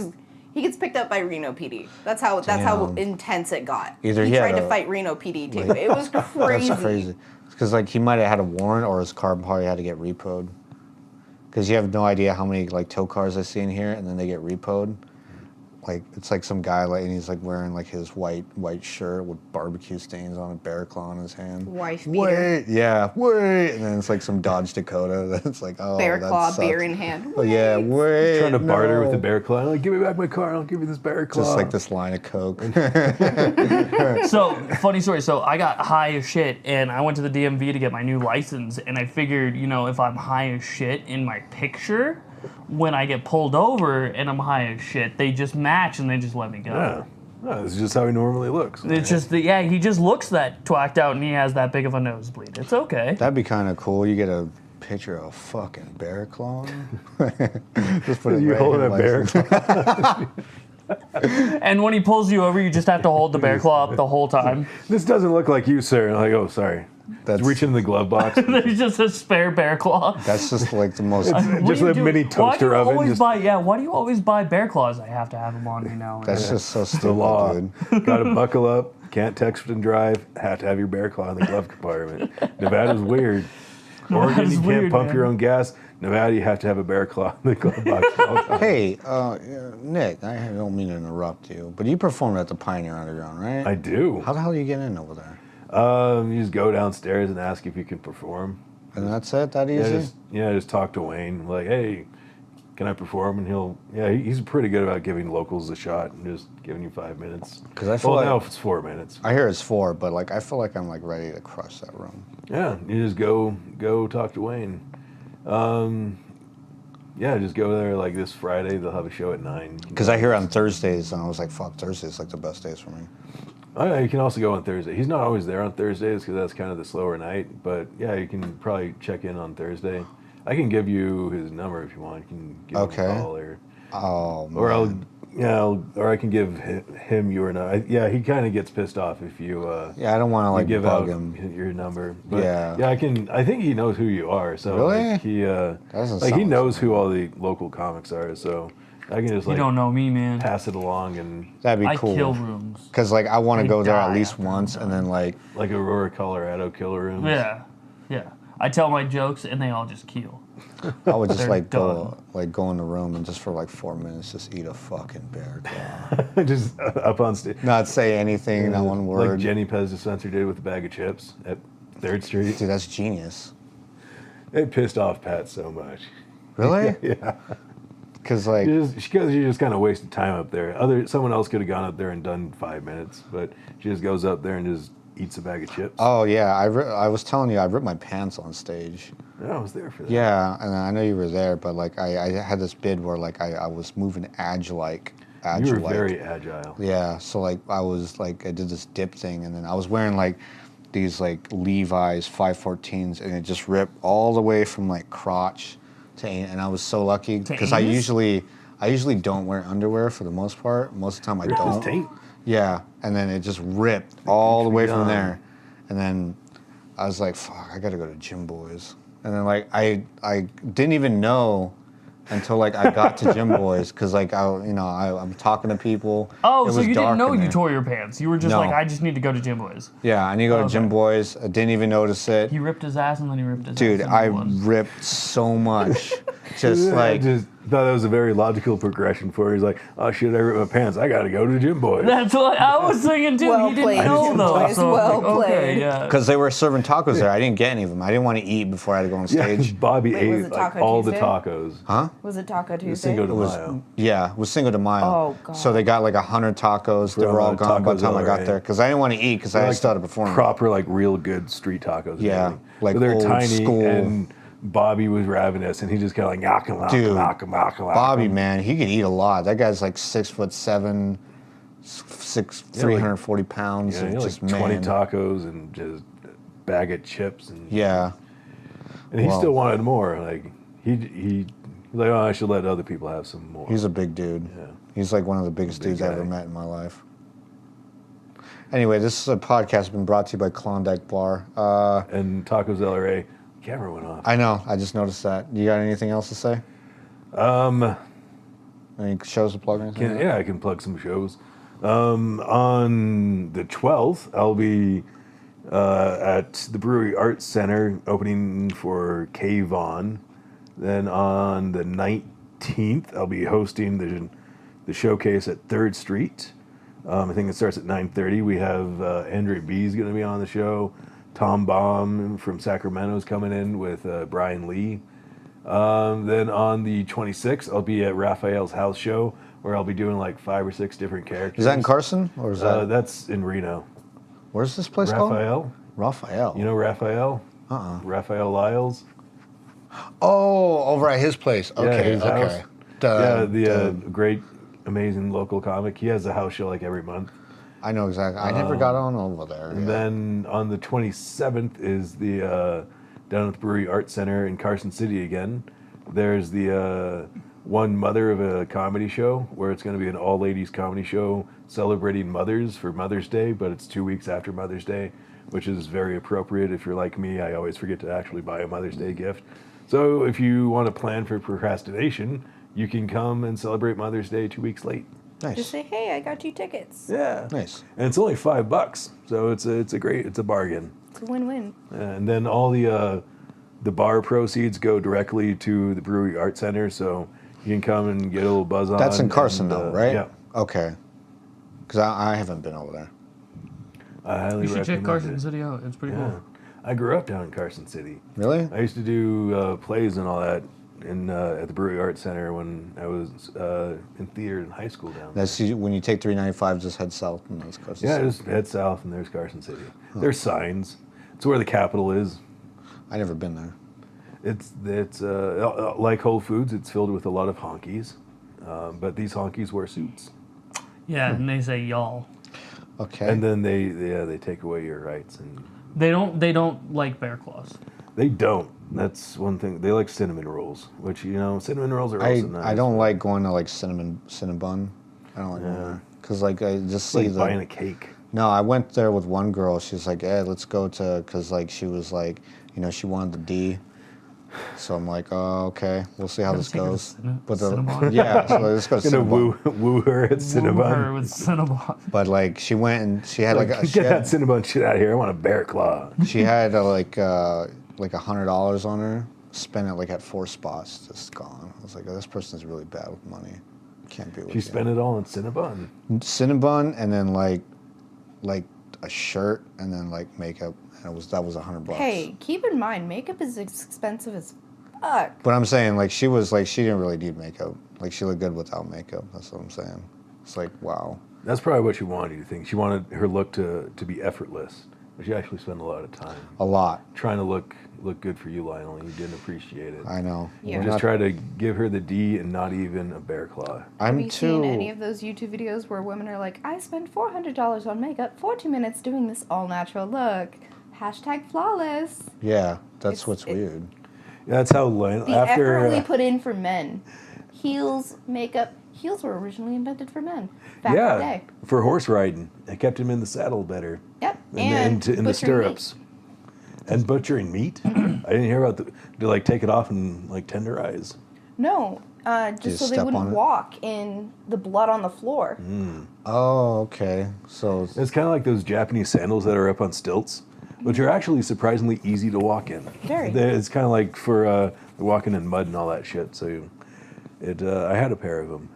gets picked up by Reno PD. That's how
Damn.
intense it got.
Either
he
he had
tried to
a-
fight Reno PD too.
like-
It was crazy.
That's crazy. Because like he might have had a warrant or his car probably had to get repoed. Because you have no idea how many like tow cars I see in here and then they get repoed. Like it's like some guy like and he's like wearing like his white shirt with barbecue stains on it, bear claw in his hand.
Wife beater.
Wait, yeah, wait, and then it's like some Dodge Dakota that's like oh
Bear
that
claw,
sucks.
beer in hand.
Oh yeah, wait.
Trying to barter with
no.
the bear claw. Like, give me back my car. I'll give you this bear claw.
Just like this line of coke.
So, funny story. So, I got high as shit, and I went to the DMV to get my new license, and I figured, if I'm high as shit in my picture, when I get pulled over and I'm high as shit, they just match and they just let me go.
Yeah. No, this is just how he normally looks.
It's just, he just looks that twacked out, and he has that big of a nosebleed. It's okay.
That'd be kind of cool. You get a picture of a fucking bear claw. Just put it
You
right
holding
in
a
your
bear
license.
And when he pulls you over, you just have to hold the bear claw up the whole time.
This doesn't look like you, sir. Like, oh, sorry.
That's
Reach in the glove box.
There's just a spare bear claw.
that's just like the most.
What
Just
do you
a
do?
mini
Why do
toaster
you
oven.
always
Just
why do you always buy bear claws? I have to have them on me now.
That's just so
the
stupid,
law.
dude.
Got to buckle up. Can't text and drive. Have to have your bear claw in the glove compartment. Nevada's weird. Oregon,
Nevada's
you can't
weird,
pump
man.
your own gas. Nevada, you have to have a bear claw in the glove box. all the time.
Hey, Nick, I don't mean to interrupt you, but you performed at the Pioneer Underground, right?
I do.
How the hell do you get in over there?
You just go downstairs and ask if you can perform.
And that's it? That easy?
Just talk to Wayne. Like, hey, can I perform? And he's pretty good about giving locals a shot and just giving you 5 minutes.
'Cause I feel like-
now it's 4 minutes.
I hear it's 4, but like I feel like I'm like ready to crush that room.
Yeah, you just go talk to Wayne. Just go there like this Friday. They'll have a show at 9.
Because I hear on Thursdays, and I was like, fuck, Thursdays like the best days for me.
Oh, yeah, you can also go on Thursday. He's not always there on Thursdays because that's kind of the slower night. But yeah, you can probably check in on Thursday. I can give you his number if you want. You can give him a call
Oh, man.
or I can give him your number. He kind of gets pissed off if you.
Yeah, I don't want to like
give
bug
out
him.
your number. But
Yeah.
I can. I think he knows who you are. So
Really?
like, he
doesn't
he
sound
knows who all the local comics are. So I can just
You
like
don't know me, man.
pass it along and
That'd be
I
cool.
kill rooms.
Because like I want
I
to go there
die
at least
after
once,
I'm
and then like
like Aurora, Colorado killer rooms.
Yeah. I tell my jokes and they all just keel.
I would just
They're
like
done.
go in the room and just for like 4 minutes just eat a fucking bear claw.
just up on stage.
Not say anything, not one word.
Like Jenny Pez Dispenser did with a bag of chips at 3rd Street.
Dude, that's genius.
It pissed off Pat so much.
Really?
Yeah.
Because like
You just kind of wasted time up there. Someone else could have gone up there and done 5 minutes, but she just goes up there and just eats a bag of chips.
oh yeah, I was telling you I ripped my pants on stage.
Yeah, I was there for that.
Yeah, and I know you were there, but like I had this bid where like I was moving agile-like.
You were very agile.
Yeah, so like I was like I did this dip thing, and then I was wearing like these like Levi's 514s, and it just ripped all the way from like crotch to and I was so lucky because I
anus?
usually don't wear underwear for the most part. Most of the time I
Ripped his
don't.
taint.
Yeah, and then it just ripped all the way from
gone.
there, and then I was like, "Fuck, I gotta go to Gym Boys." And then like I didn't even know until like I got to Gym Boys because like I'm talking to people.
Oh,
It
so
was
you didn't
dark
know
in
you
there.
tore your pants. You were just
No.
like, I just need to go to Gym Boys.
Yeah, I need to go to
Okay.
Gym Boys. I didn't even notice it.
He ripped his ass and then he ripped his
Dude,
ass.
I ripped so much. Just
I
like,
just thought that was a very logical progression for her. He's like, oh shit, I ripped my pants. I gotta go to Gym Boys.
That's what I was thinking too.
Well
He didn't
played,
know
Gym
though.
Boys.
So
Well
okay,
played.
yeah.
because they were serving tacos there. I didn't get any of them. I didn't want to eat before I had to go on
Yeah,
stage.
Bobby
Wait, was
ate
it
like
Taco
all
Tuesday?
the tacos.
Huh?
Was it Taco
It was
Tuesday?
Cinco de
It was,
Mayo.
yeah, it was Cinco de Mayo.
Oh, God.
So they got like 100 tacos. They were all gone by the time I got there because I didn't want to eat because I
Like
started performing.
proper, like real good street tacos. and
Yeah,
everything.
like
So they're
old
tiny,
school.
and Bobby was ravenous, and he just kind of like knock him,
Dude,
knock him.
Bobby, man, he could eat a lot. That guy's like 6'7", 340 pounds.
Yeah,
of
he had
just
like 20
man.
tacos and just a bag of chips, and
Yeah,
and he
well-
still wanted more. Like he like, oh, I should let other people have some more.
he's a big dude.
Yeah.
He's like one of the biggest
Big
dudes I ever
guy.
met in my life. Anyway, this is a podcast been brought to you by Klondike Bar.
And Tacos LRA, camera went off.
I know. I just noticed that. You got anything else to say? Any shows to plug or anything?
I can plug some shows. On the 12th, I'll be at the Brewery Arts Center opening for K Vaughn. Then on the 19th, I'll be hosting the showcase at 3rd Street. I think it starts at 9:30. We have Andre B's going to be on the show. Tom Baum from Sacramento is coming in with Brian Lee. Then on the 26th, I'll be at Raphael's house show where I'll be doing like 5 or 6 different characters.
Is that in Carson or is that?
That's in Reno.
Where's this place called?
Raphael.
Raphael.
You know Raphael? Raphael Lyles.
Oh, over at his place. Okay,
his
okay.
house. The great, amazing local comic. He has a house show like every month.
I know exactly. I never got on over there.
And
yeah.
then on the 27th is the down at the Brewery Arts Center in Carson City again. There's the One Mother of a comedy show where it's going to be an all-ladies comedy show celebrating mothers for Mother's Day, but it's 2 weeks after Mother's Day, which is very appropriate. If you're like me, I always forget to actually buy a Mother's Day gift. So if you want to plan for procrastination, you can come and celebrate Mother's Day 2 weeks late.
Nice.
Just say, hey, I got you tickets.
Yeah.
Nice.
And it's only $5, so it's a bargain.
It's a win-win.
And then all the bar proceeds go directly to the Brewery Arts Center, so you can come and get a little buzz on.
That's in Carson, though, right?
Yeah.
Okay. Because I haven't been over there.
I highly
You should check
recommend
Carson
it.
City out. It's pretty
Yeah.
cool.
I grew up down in Carson City.
Really?
I used to do plays and all that at the Brewery Arts Center when I was in theater in high school down there.
That's when you take 395, just head south, and that's Carson
Yeah,
City.
just head south and there's Carson City. There's signs. It's where the Capitol is.
I never been there.
It's like Whole Foods. It's filled with a lot of honkies, but these honkies wear suits,
Yeah, and they say y'all.
Okay.
and then they take away your rights, and
They don't like bear claws.
they don't. That's one thing. They like cinnamon rolls, which cinnamon rolls are also nice.
I don't like going to like Cinnabon. I don't like going there because like I just
It's
see
like buying a cake.
No, I went there with one girl. She was like, "Hey, let's go to," because like she was like, she wanted the D. So I'm like, "Oh, okay, we'll see how this
take her to
goes."
But
Cinnabon? Yeah, so let's go to
Gonna
Cinnabon.
woo her at
Woo her
Cinnabon.
with Cinnabon.
But like she went and she had like,
Get that Cinnabon shit out of here. I want a bear claw.
she had like $100 on her. Spent it like at 4 spots, just gone. I was like, oh, this person's really bad with money. Can't be with
She
you.
spent it all on Cinnabon.
Cinnabon and then like a shirt and then like makeup. And that was $100.
Hey, keep in mind, makeup is expensive as fuck.
But I'm saying like she was like she didn't really need makeup. Like she looked good without makeup. That's what I'm saying. It's like wow.
That's probably what she wanted, you think. She wanted her look to be effortless. But she actually spent a lot of time
A lot.
trying to look good for you, Lionel. You didn't appreciate it.
I know.
Yeah.
We're
Just
not-
try to give her the D and not even a bear claw.
I'm
Have you
too.
seen any of those YouTube videos where women are like, I spent $400 on makeup, 40 minutes doing this all-natural look. # flawless.
Yeah, that's
It's-
what's
it-
weird.
That's how Lionel,
The
after
effort we put in for men. Heels, makeup. Heels were originally invented for men back in the day.
for horse riding, it kept him in the saddle better.
Yep.
And in the
butchering
stirrups. And butchering meat? I didn't hear about to like take it off and like tenderize.
meat. No. just so they
step on
wouldn't
it?
walk in the blood on the floor.
Oh, okay. So
It's kind of like those Japanese sandals that are up on stilts, which are actually surprisingly easy to walk in.
Very.
It's kind of like for walking in mud and all that shit. So I had a pair of them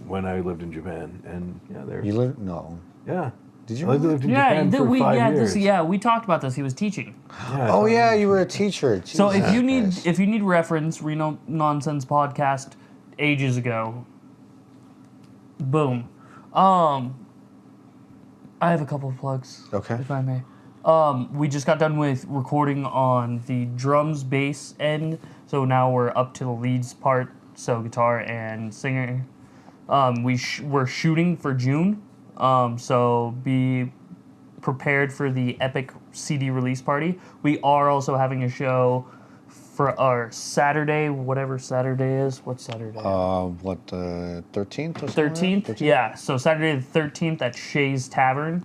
when I lived in Japan, and yeah, they're
you live? No.
yeah.
Did you
I lived in
Yeah,
Japan for 5 years.
we talked about this. He was teaching.
Yeah,
Oh yeah, you were a teacher.
So
Jesus Christ.
if you need reference, Reno Nonsense podcast ages ago. Boom. I have a couple of plugs.
Okay.
If I may. We just got done with recording on the drums, bass end, so now we're up to the leads part, so guitar and singer. We're shooting for June, so be prepared for the epic CD release party. We are also having a show for our Saturday, whatever Saturday is. What's Saturday?
What, the 13th or something?
13th? Yeah, so Saturday the 13th at Shay's Tavern.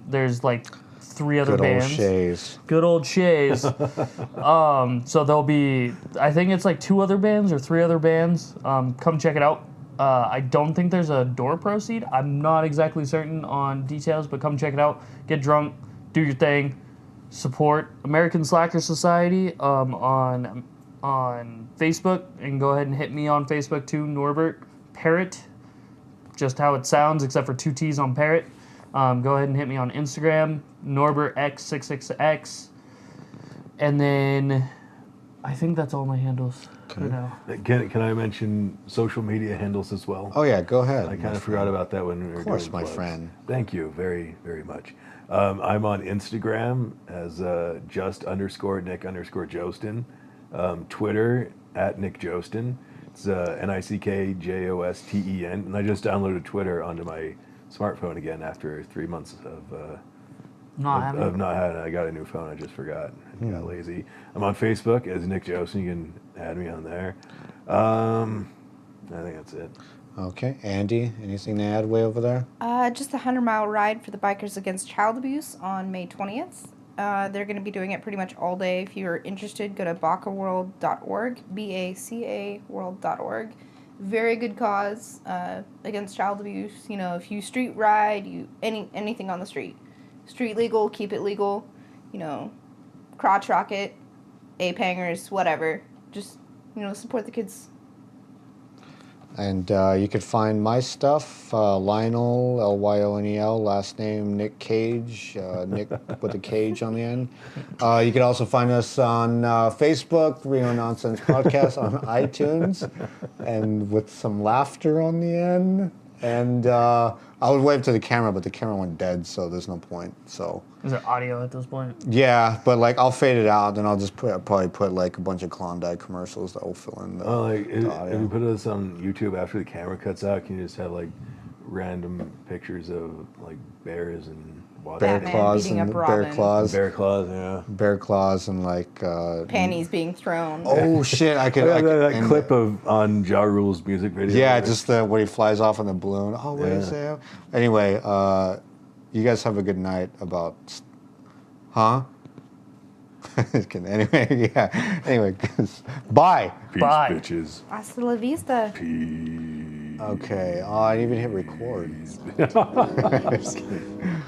There's like 3 other
Good old
bands.
Shays.
Good old Shays. So there'll be, I think it's like 2 other bands or 3 other bands. Come check it out. I don't think there's a door proceed. I'm not exactly certain on details, but come check it out. Get drunk, do your thing, support American Slacker Society on Facebook, and go ahead and hit me on Facebook too, Norbert Parrot, just how it sounds except for 2 T's on Parrot. Go ahead and hit me on Instagram, NorbertX66X, and then I think that's all my handles for now.
Can I mention social media handles as well?
Oh yeah, go ahead.
I kind of forgot about that when we were
Of course,
doing
my
plugs.
friend.
Thank you very, very much. I'm on Instagram as just_Nick_Josten. Twitter at Nick Josten. It's NickJosten. And I just downloaded Twitter onto my smartphone again after 3 months of
Not having
not having it. I got a new phone. I just forgot. I got lazy. I'm on Facebook as Nick Josten. You can add me on there. I think that's it.
Okay, Andy, anything to add way over there?
Just a 100-mile ride for the Bikers Against Child Abuse on May 20th. They're going to be doing it pretty much all day. If you're interested, go to bacaworld.org, BACA world.org. Very good cause against child abuse. You know, if you street ride, anything on the street. Street legal, keep it legal. You know, crotch rocket, ape hangers, whatever. Just, support the kids.
And you could find my stuff, Lionel, Lyonel, last name Nick Cage, Nick with a cage on the end. You could also find us on Facebook, Reno Nonsense Podcast, on iTunes, and with some laughter on the end. And I would wave to the camera, but the camera went dead, so there's no point. So
Is there audio at this point?
yeah, but like I'll fade it out, and I'll just probably put like a bunch of Klondike commercials that will fill in the, the audio.
If you put us on YouTube after the camera cuts out, can you just have like random pictures of like bears and water?
Bear
Batman
claws
beating
and
up
bear
Robin.
claws,
Bear claws, yeah.
bear claws, and like
Panties being thrown.
oh shit! I could
That
and-
clip on Ja Rule's music video.
Yeah,
right?
just where he flies off on the balloon. Oh, wait a second. Anyway, you guys have a good night. Huh? Anyway, yeah. Anyway, bye.
Peace,
Bye.
bitches.
Hasta la vista.
Peace.
Okay. Oh, I didn't even hit record.
Just kidding.